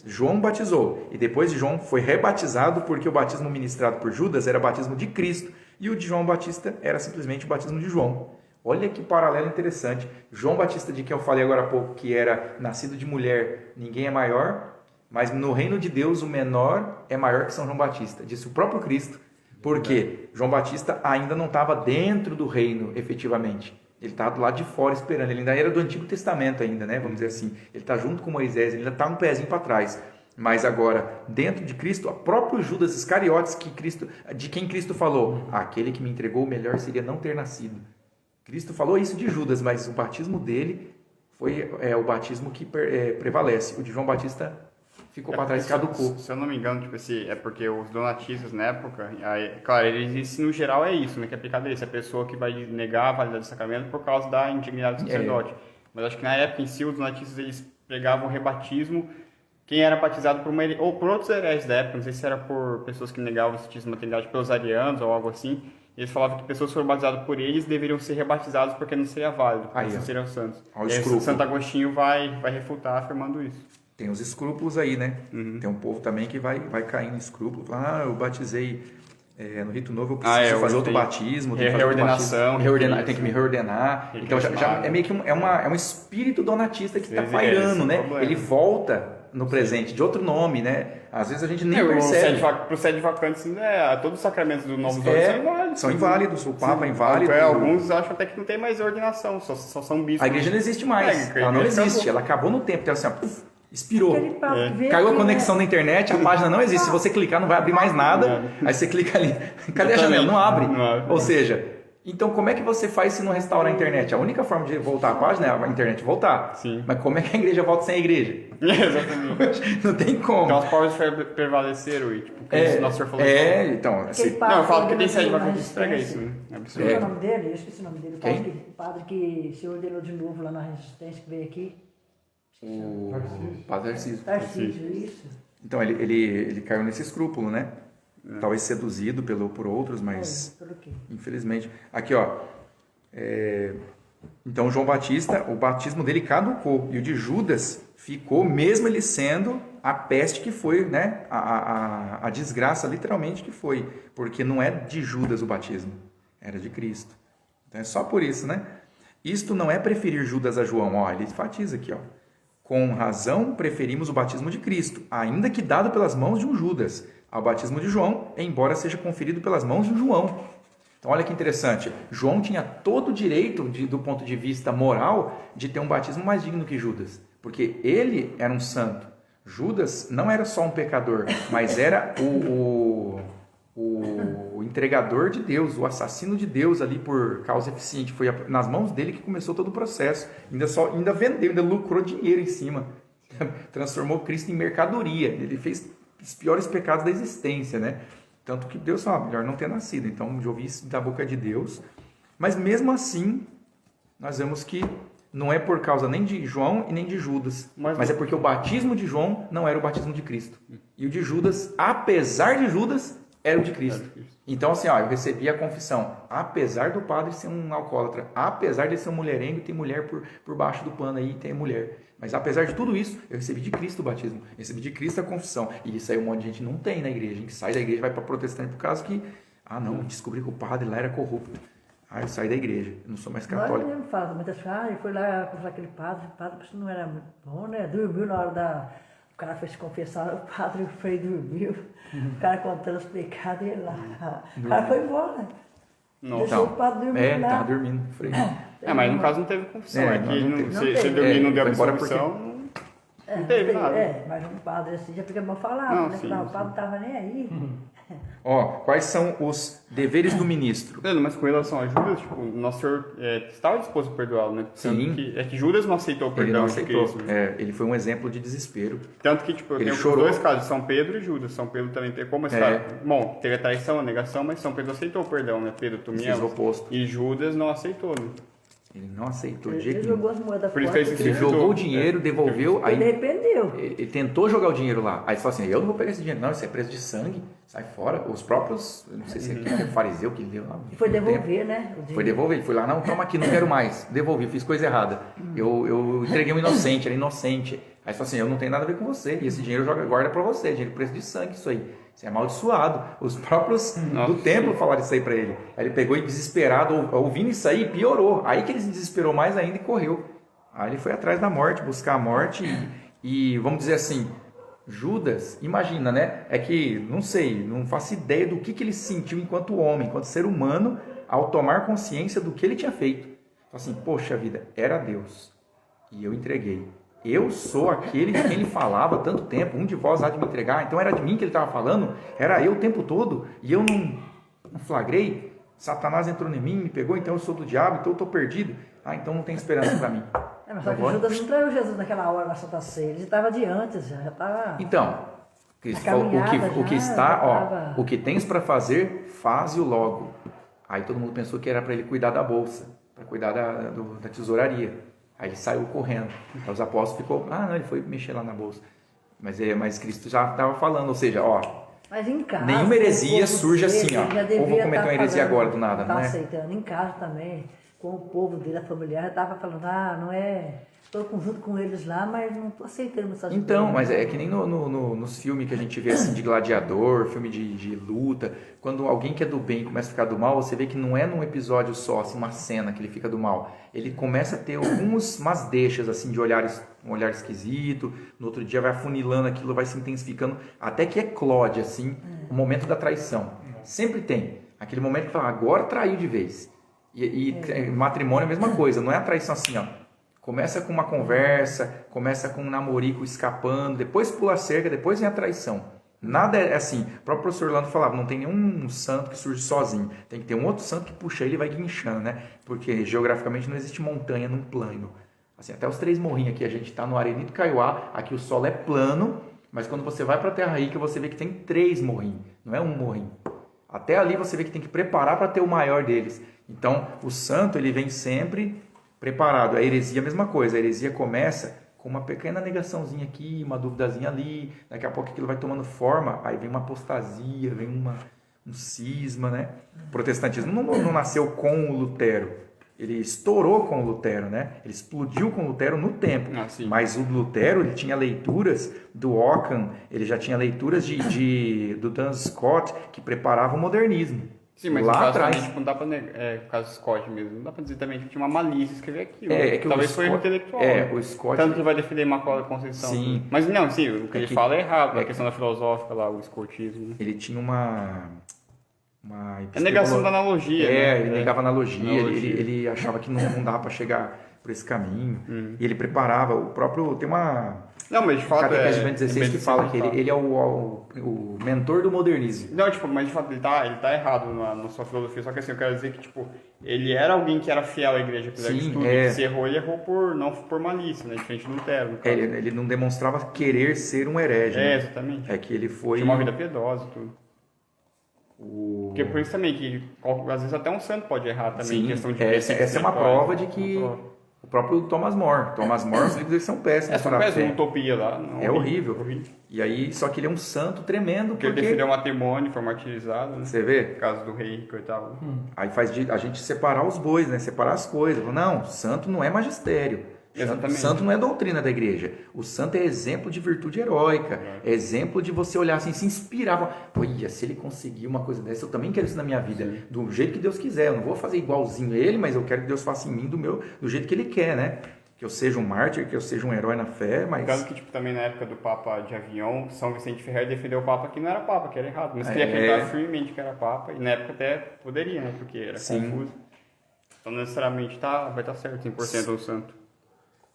João batizou e depois de João foi rebatizado porque o batismo ministrado por Judas era batismo de Cristo e o de João Batista era simplesmente o batismo de João. Olha que paralelo interessante. João Batista, de quem eu falei agora há pouco, que era nascido de mulher, ninguém é maior, mas no reino de Deus o menor é maior que São João Batista, disse o próprio Cristo, porque João Batista ainda não estava dentro do reino, efetivamente. Ele estava do lado de fora esperando, ele ainda era do Antigo Testamento ainda, né? Vamos dizer assim. Ele está junto com Moisés, ele ainda está um pezinho para trás. Mas agora, dentro de Cristo, o próprio Judas Iscariotes, de quem Cristo falou, aquele que me entregou, o melhor seria não ter nascido. Cristo falou isso de Judas, mas o batismo dele foi o batismo que prevalece. O de João Batista ficou para trás, caducou. Se eu não me engano, tipo assim, é porque os donatistas na época, aí, claro, eles no geral é isso, né, que é pecado desse, a pessoa que vai negar a validade do sacramento por causa da indignidade do sacerdote. Mas acho que na época em si, os donatistas, eles pregavam o rebatismo, quem era batizado por uma ou por outros hereges da época, não sei se era por pessoas que negavam o santíssima maternidade pelos arianos ou algo assim. Eles falavam que pessoas que foram batizadas por eles deveriam ser rebatizadas porque não seria válido, porque não seriam santos. E aí, Santo Agostinho vai refutar afirmando isso. Tem os escrúpulos aí, né? Tem um povo também que vai cair em escrúpulo. Fala, eu batizei no Rito Novo, eu preciso fazer outro batismo. Reordenação. Tem que me reordenar. Então já é meio que um espírito donatista que está pairando, né? Problema. Ele volta no presente, de outro nome, né? Às vezes a gente nem percebe. Para o sede vacante, todos os sacramentos do Novo Testamento são inválidos. O Papa é inválido. Alguns acham até que não tem mais ordenação, só são bispos. A igreja não existe mais. Ela não existe. Ela acabou no tempo. Então, assim, expirou. Caiu a conexão na internet, a página não existe. Se você clicar, não vai abrir mais nada. Aí você clica ali. Cadê a janela? Não abre. Ou seja, então como é que você faz se não restaurar a internet? A única forma de voltar a página é a internet voltar. Sim. Mas como é que a igreja volta sem a igreja? Exatamente. Não tem como. Então as provas prevalecer, tipo, nosso senhor falou. Então, assim, não, eu falo que tem sede vacante que prega isso, né? É absurdo. Qual é o nome dele? Eu esqueci o nome dele. Quem? O padre que se ordenou de novo lá na Resistência, que veio aqui. o Padre Tarcísio. Tarcísio, isso. Então, ele caiu nesse escrúpulo, né? Talvez seduzido por outros, mas Pelo quê? infelizmente. Aqui, ó. Então, João Batista, o batismo dele caducou. E o de Judas ficou, mesmo ele sendo a peste que foi, né? A desgraça, literalmente, que foi. Porque não é de Judas o batismo, era de Cristo. Então, é só por isso, né? Isto não é preferir Judas a João. Ó, ele enfatiza aqui, ó. Com razão, preferimos o batismo de Cristo, ainda que dado pelas mãos de um Judas, ao batismo de João, embora seja conferido pelas mãos de um João. Então, olha que interessante. João tinha todo o direito, do ponto de vista moral, de ter um batismo mais digno que Judas, porque ele era um santo. Judas não era só um pecador, mas era o entregador de Deus, o assassino de Deus ali por causa eficiente. Foi nas mãos dele que começou todo o processo. Ainda vendeu, ainda lucrou dinheiro em cima. Transformou Cristo em mercadoria. Ele fez os piores pecados da existência, né? Tanto que Deus falou, melhor não ter nascido. Então, eu ouvi isso da boca de Deus. Mas mesmo assim, nós vemos que não é por causa nem de João e nem de Judas. Mas é porque o batismo de João não era o batismo de Cristo. E o de Judas, apesar de Judas, era o de Cristo. Então, assim, eu recebi a confissão. Apesar do padre ser um alcoólatra, apesar de ser um mulherengo e ter mulher por baixo do pano aí, tem mulher. Mas apesar de tudo isso, eu recebi de Cristo o batismo. Recebi de Cristo a confissão. E isso aí um monte de gente não tem na igreja. A gente sai da igreja e vai para protestante por causa que, não, descobri que o padre lá era corrupto. Eu saí da igreja, eu não sou mais católico. Nós mesmo falamos, mas assim, ele foi lá conversar com aquele padre, o padre não era muito bom, né? Dormiu na hora cara foi se confessar, o padre, o frei dormiu, o cara contando os pecados e ele lá. O cara foi embora. Não. Deixou o padre dormir lá. Tava dormindo, Frei. Mas no caso não teve confissão. É, É, que não teve. se dormir não deu foi embora absolvição, não teve nada. Mas um padre assim já fica mal falado, Não, né? sim, Não, o sim. padre não tava nem aí. Ó, quais são os deveres do ministro? Leandro, mas com relação a Judas, tipo, o Nosso Senhor estava disposto a perdoá-lo, né? Tanto Sim. que Judas não aceitou o Ele perdão não de aceitou. Cristo. Né? Ele foi um exemplo de desespero. Tanto que, tipo, eu Ele tenho chorou. dois casos, São Pedro e Judas. São Pedro também pecou, mas, claro, bom, teve a traição, a negação, mas São Pedro aceitou o perdão, né? Pedro, tu me Fez o amas. oposto. E Judas não aceitou, né? Ele não aceitou de Ele jeito jogou nenhum. as moedas Por isso fora. que Ele jogou o dinheiro, devolveu, aí Ele arrependeu. ele tentou jogar o dinheiro lá. Aí ele falou assim, eu não vou pegar esse dinheiro, não, isso é preço de sangue, sai fora. Os próprios, eu não sei se é fariseu que deu lá. E foi no tempo. devolver, né? O dinheiro. Foi devolver, ele foi lá, não, toma aqui, não quero mais. Devolvi, fiz coisa errada. Eu entreguei um inocente, era inocente. Aí ele falou assim, eu não tenho nada a ver com você, e esse dinheiro joga guarda pra você, dinheiro preço de sangue, isso aí. Você é amaldiçoado. Os próprios do templo falaram isso aí pra ele. Aí ele pegou e desesperado, ouvindo isso aí, piorou. Aí que ele se desesperou mais ainda e correu. Aí ele foi atrás da morte, buscar a morte e vamos dizer assim, Judas, imagina, né? É que, não sei, não faço ideia do que ele sentiu enquanto homem, enquanto ser humano, ao tomar consciência do que ele tinha feito. Assim, poxa vida, era Deus e eu entreguei. Eu sou aquele de quem ele falava há tanto tempo, um de vós há de me entregar, então era de mim que ele estava falando, era eu o tempo todo, e eu não flagrei, Satanás entrou em mim, me pegou, então eu sou do diabo, então eu estou perdido, então não tem esperança para mim. Mas só que Judas não traiu Jesus naquela hora na Santa Ceia, ele estava de antes, já estava... Então, Cristo falou, o que está, o que tens para fazer, faze-o logo. Aí todo mundo pensou que era para ele cuidar da bolsa, para cuidar da tesouraria. Aí ele saiu correndo. Aí os apóstolos ficou, não, ele foi mexer lá na bolsa. Mas Cristo já estava falando, ou seja, mas em casa, nenhuma heresia surge dele, assim, ou vou cometer uma heresia agora do nada, não é? Aceitando em casa também, com o povo dele, a familiar, já estava falando, não é, estou junto com eles lá, mas não estou aceitando essas coisas. Então, mas é que nem nos filmes que a gente vê assim de gladiador, filme de luta, quando alguém que é do bem começa a ficar do mal, você vê que não é num episódio só, assim, uma cena que ele fica do mal. Ele começa a ter umas deixas assim de um olhar esquisito, no outro dia vai afunilando aquilo, vai se intensificando, até que eclode assim, o momento da traição. Sempre tem aquele momento que fala, agora traiu de vez. E matrimônio é a mesma coisa, não é a traição assim, começa com uma conversa, começa com um namorico escapando, depois pula a cerca, depois vem a traição. Nada é assim. O próprio professor Orlando falava, não tem nenhum santo que surge sozinho. Tem que ter um outro santo que puxa ele e vai guinchando, né? Porque geograficamente não existe montanha num plano. Assim, até os Três Morrinhos aqui, a gente está no Arenito Kaiowá, aqui o solo é plano, mas quando você vai para a Terra Rica, você vê que tem 3 morrinhos, não é um morrinho. Até ali você vê que tem que preparar para ter o maior deles. Então, o santo, ele vem sempre preparado. A heresia é a mesma coisa. A heresia começa com uma pequena negaçãozinha aqui, uma duvidazinha ali. Daqui a pouco aquilo vai tomando forma. Aí vem uma apostasia, vem um cisma, né? O protestantismo não nasceu com o Lutero. Ele estourou com o Lutero, né? Ele explodiu com o Lutero no tempo. Mas o Lutero, ele tinha leituras do Ockham, ele já tinha leituras do Duns Scott, que preparavam o modernismo. Sim, mas lá no caso atrás. também, tipo, não dá pra negar, no caso do Scott mesmo, não dá pra dizer também que tinha uma malícia escrever aquilo. É que talvez o foi Scott, intelectual. o Scott... Tanto que vai defender Immaculada Conceição. Sim. Mas não, sim, o que ele fala é errado, a que- questão da filosófica lá, o escotismo. Né? Ele tinha uma É negação da analogia. né? Ele negava analogia, Analogia. ele achava que não dava para chegar por esse caminho. E ele preparava, o próprio... Tem uma Não, mas de fato catequese de Bento XVI que fala que ele é o mentor do modernismo. Não, tipo, mas de fato ele tá errado na sua filosofia, só que assim, eu quero dizer que, tipo, ele era alguém que era fiel à igreja, apesar Sim, de tudo, é. e se errou, ele errou não por malícia, né, diferente do Lutero. no caso. Ele não demonstrava querer ser um herege. né? Exatamente. É que ele foi... Tinha uma vida piedosa e tudo. Porque por isso também que às vezes até um santo pode errar também em Sim, questão de essa é uma espirituais, prova de né? que Uma prova. o próprio Thomas More, os livros dele são péssimos Essa para a peça fé. uma utopia lá. Não, É horrível. E aí, só que ele é um santo tremendo, Porque ele porque defendeu o matrimônio, foi martirizado, né? você vê, No caso do rei Henrique VIII. aí faz a gente separar os bois, né? Separar as coisas. Não, santo não é magistério. Exatamente. Santo não é doutrina da igreja. O santo é exemplo de virtude heróica. É exemplo de você olhar assim, se inspirar. Olha, se ele conseguir uma coisa dessa, eu também quero isso na minha vida. Do jeito que Deus quiser. Eu não vou fazer igualzinho a ele, mas eu quero que Deus faça em mim do jeito que ele quer, né? que eu seja um mártir, que eu seja um herói na fé, mas... Tanto que, tipo, também na época do Papa de Avião, São Vicente Ferrer defendeu o Papa que não era Papa, que era errado. Mas queria acreditar firmemente que era Papa, e na época até poderia, né? Porque era confuso. Então, não necessariamente vai estar certo 100% o santo.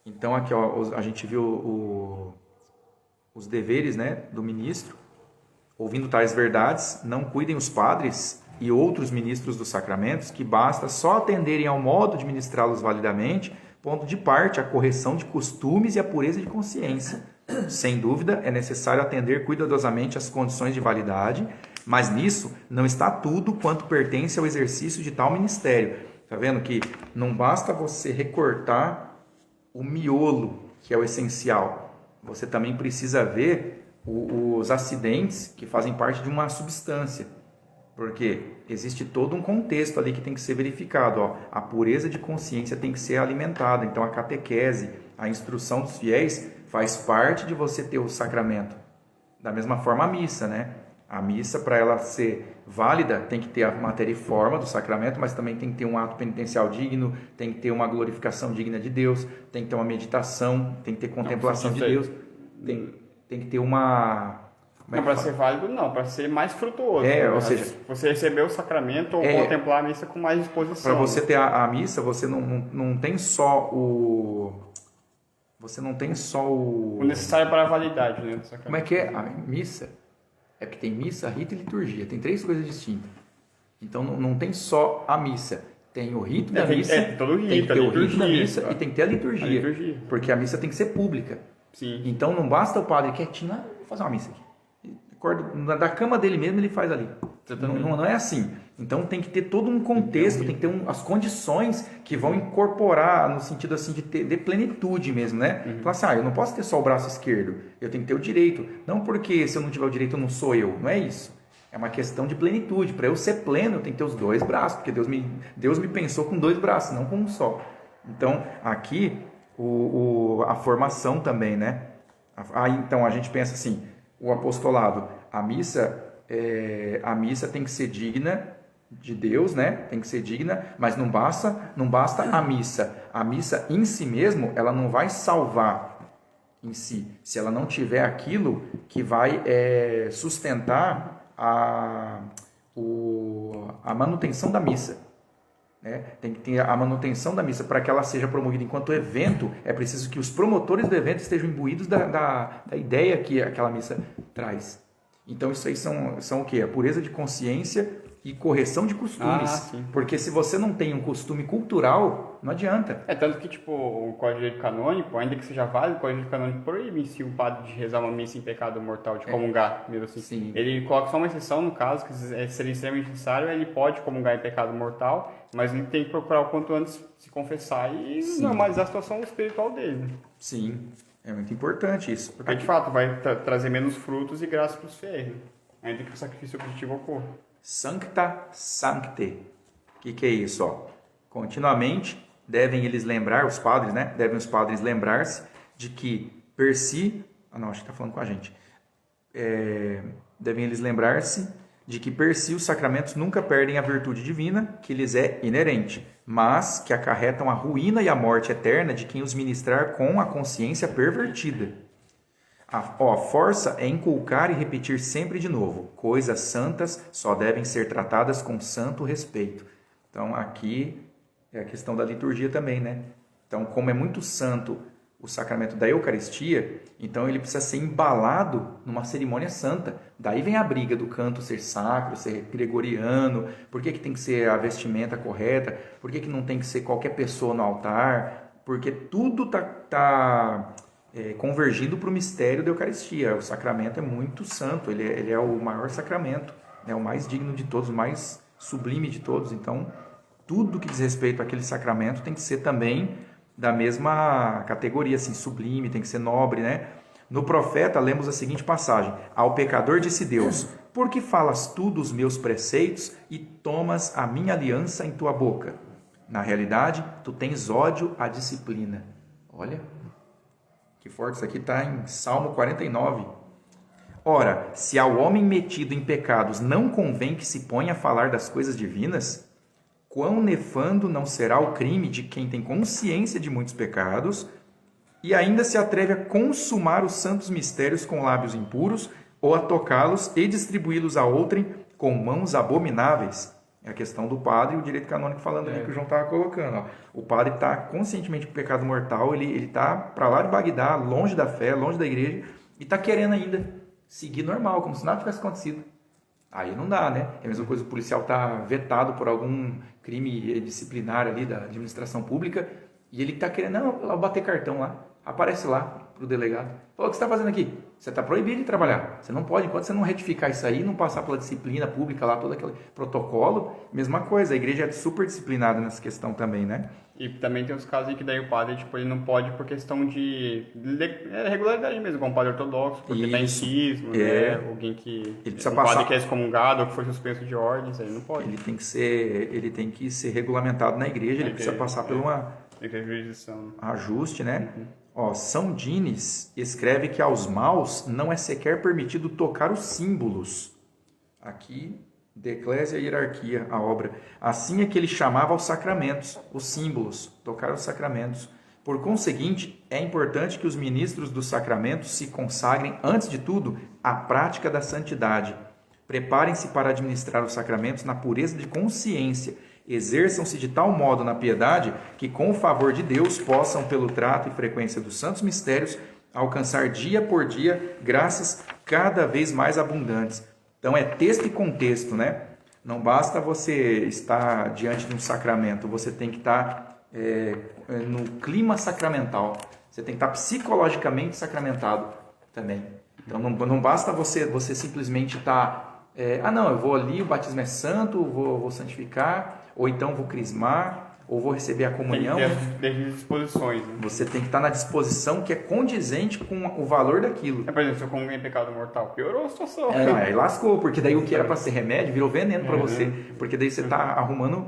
Então, aqui, ó, a gente viu os deveres, né, do ministro. Ouvindo tais verdades, não cuidem os padres e outros ministros dos sacramentos, que basta só atenderem ao modo de ministrá-los validamente, pondo de parte a correção de costumes e a pureza de consciência. Sem dúvida, é necessário atender cuidadosamente às condições de validade, mas nisso não está tudo quanto pertence ao exercício de tal ministério. Está vendo que não basta você recortar o miolo, que é o essencial. Você também precisa ver os acidentes que fazem parte de uma substância. Porque existe todo um contexto ali que tem que ser verificado. Ó. A pureza de consciência tem que ser alimentada. Então, a catequese, a instrução dos fiéis, faz parte de você ter o sacramento. Da mesma forma, a missa, né? A missa, para ela ser válida, tem que ter a matéria e forma do sacramento, mas também tem que ter um ato penitencial digno, tem que ter uma glorificação digna de Deus, tem que ter uma meditação, tem que ter contemplação de Deus, tem que ter uma... Não, para ser válido, não, para ser mais frutuoso. Ou seja... Você receber o sacramento ou contemplar a missa com mais disposição. Para você ter a missa, você não tem só o... Você não tem só o... O necessário para a validade, né, do sacramento. Como é que é a missa? É porque tem missa, rito e liturgia. Tem 3 coisas distintas. Então, não tem só a missa. Tem o rito da missa, todo o rito, tem que ter o rito liturgia, da missa e tem que ter a liturgia. Porque a missa tem que ser pública. Sim. Então, não basta o padre quietinho, vou fazer uma missa aqui. Da cama dele mesmo, ele faz ali. Não é assim. Então, tem que ter todo um contexto, tem que ter as condições que vão incorporar no sentido assim de plenitude mesmo, né? Falar assim, eu não posso ter só o braço esquerdo, eu tenho que ter o direito. Não porque se eu não tiver o direito eu não sou eu, não é isso. É uma questão de plenitude. Para eu ser pleno, eu tenho que ter os 2 braços, porque Deus me pensou com 2 braços, não com um só. Então, aqui, a formação também, né? Então, a gente pensa assim, o apostolado, a missa tem que ser digna de Deus, né? Tem que ser digna, mas não basta a missa. A missa em si mesmo, ela não vai salvar em si, se ela não tiver aquilo que vai sustentar a manutenção da missa. Né? Tem que ter a manutenção da missa para que ela seja promovida enquanto evento. É preciso que os promotores do evento estejam imbuídos da ideia que aquela missa traz. Então isso aí são o quê? A pureza de consciência e correção de costumes. Porque se você não tem um costume cultural, não adianta. Tanto que, tipo, o Código Canônico, ainda que seja válido, o Código Canônico proíbe em si o padre de rezar uma missa em pecado mortal, de comungar, mesmo assim. Sim. Ele coloca só uma exceção, no caso, que seria extremamente necessário, ele pode comungar em pecado mortal, mas ele tem que procurar o quanto antes se confessar e normalizar a situação espiritual dele. Sim, é muito importante isso. Porque, de fato, vai trazer menos frutos e graça para os fiéis, né? Ainda que o sacrifício objetivo ocorra. Sancta sancte. O que é isso? Ó? Continuamente devem eles lembrar, os padres, né? Devem os padres lembrar-se de que per si... acho que está falando com a gente. Devem eles lembrar-se de que per si os sacramentos nunca perdem a virtude divina que lhes é inerente, mas que acarretam a ruína e a morte eterna de quem os ministrar com a consciência pervertida. A força é inculcar e repetir sempre de novo. Coisas santas só devem ser tratadas com santo respeito. Então, aqui é a questão da liturgia também, né? Então, como é muito santo o sacramento da Eucaristia, então ele precisa ser embalado numa cerimônia santa. Daí vem a briga do canto ser sacro, ser gregoriano, por que tem que ser a vestimenta correta, por que não tem que ser qualquer pessoa no altar, porque tudo está convergindo para o mistério da Eucaristia. O sacramento é muito santo, ele é o maior sacramento, é o mais digno de todos, o mais sublime de todos. Então, tudo que diz respeito àquele sacramento tem que ser também da mesma categoria, assim, sublime, tem que ser nobre, né? No profeta, lemos a seguinte passagem: ao pecador disse Deus, por que falas tu dos meus preceitos e tomas a minha aliança em tua boca? Na realidade, tu tens ódio à disciplina. Olha, que forte, isso aqui está em Salmo 49. Ora, se ao homem metido em pecados não convém que se ponha a falar das coisas divinas, quão nefando não será o crime de quem tem consciência de muitos pecados, e ainda se atreve a consumar os santos mistérios com lábios impuros, ou a tocá-los e distribuí-los a outrem com mãos abomináveis. É a questão do padre e o direito canônico falando ali que o João estava colocando. Ó. O padre está conscientemente com pecado mortal, ele está para lá de Bagdá, longe da fé, longe da igreja, e está querendo ainda seguir normal, como se nada tivesse acontecido. Aí não dá, né? É a mesma coisa, o policial está vetado por algum crime disciplinar ali da administração pública, e ele está querendo, não, vou bater cartão lá. Aparece lá pro delegado. Falou, o que você está fazendo aqui? Você está proibido de trabalhar. Você não pode, enquanto você não retificar isso aí, não passar pela disciplina pública lá, todo aquele protocolo, mesma coisa. A igreja é super disciplinada nessa questão também, né? E também tem os casos em que daí o padre, tipo, ele não pode por questão de regularidade mesmo, como o padre ortodoxo, porque está em cisma, né? Alguém que... Ele precisa padre passar... que é excomungado ou que foi suspenso de ordens, aí não pode. Ele tem que ser regulamentado na igreja, ele precisa passar por uma... ajuste, né? Ó, São Dines escreve que aos maus não é sequer permitido tocar os símbolos. Aqui, de Eclésia e Hierarquia, a obra. Assim é que ele chamava aos sacramentos, os símbolos, tocar os sacramentos. Por conseguinte, é importante que os ministros dos sacramentos se consagrem, antes de tudo, à prática da santidade. Preparem-se para administrar os sacramentos na pureza de consciência. Exerçam-se de tal modo na piedade que, com o favor de Deus, possam, pelo trato e frequência dos santos mistérios, alcançar dia por dia graças cada vez mais abundantes. Então é texto e contexto, né? Não basta você estar diante de um sacramento, você tem que estar no clima sacramental, você tem que estar psicologicamente sacramentado também. Então não basta você simplesmente estar... não, eu vou ali, o batismo é santo, vou santificar, ou então vou crismar, ou vou receber a comunhão. Tem que ter as disposições. Né? Você tem que estar na disposição que é condizente com o valor daquilo. Por exemplo, se eu comunguei em pecado mortal, piorou a situação. Aí lascou, porque daí o que era para ser remédio virou veneno para você. Porque daí você está arrumando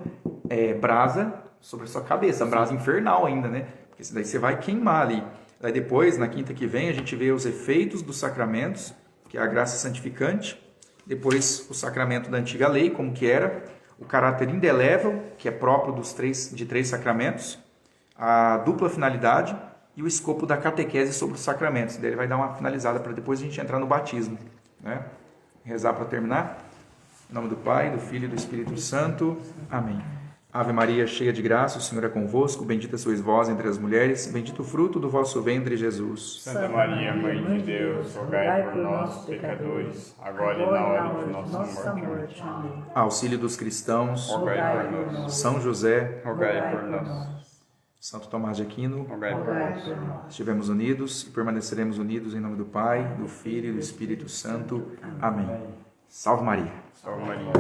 brasa sobre a sua cabeça, brasa infernal ainda, né? Porque daí você vai queimar ali. Daí depois, na quinta que vem, a gente vê os efeitos dos sacramentos, que é a graça santificante. Depois, o sacramento da antiga lei, como que era. O caráter indelével, que é próprio de três sacramentos. A dupla finalidade e o escopo da catequese sobre os sacramentos. Daí ele vai dar uma finalizada para depois a gente entrar no batismo. Né? Rezar para terminar. Em nome do Pai, do Filho e do Espírito Santo. Amém. Ave Maria, cheia de graça, o Senhor é convosco. Bendita sois vós entre as mulheres. Bendito o fruto do vosso ventre, Jesus. Santa Maria, Mãe de Deus, rogai por nós, pecadores, agora e na hora de nossa morte. Amém. Auxílio dos cristãos. Rogai por nós. São José. Rogai por nós. Santo Tomás de Aquino. Rogai por nós. Estivemos unidos e permaneceremos unidos em nome do Pai, do Filho e do Espírito Santo. Amém. Salve Maria. Salve Maria.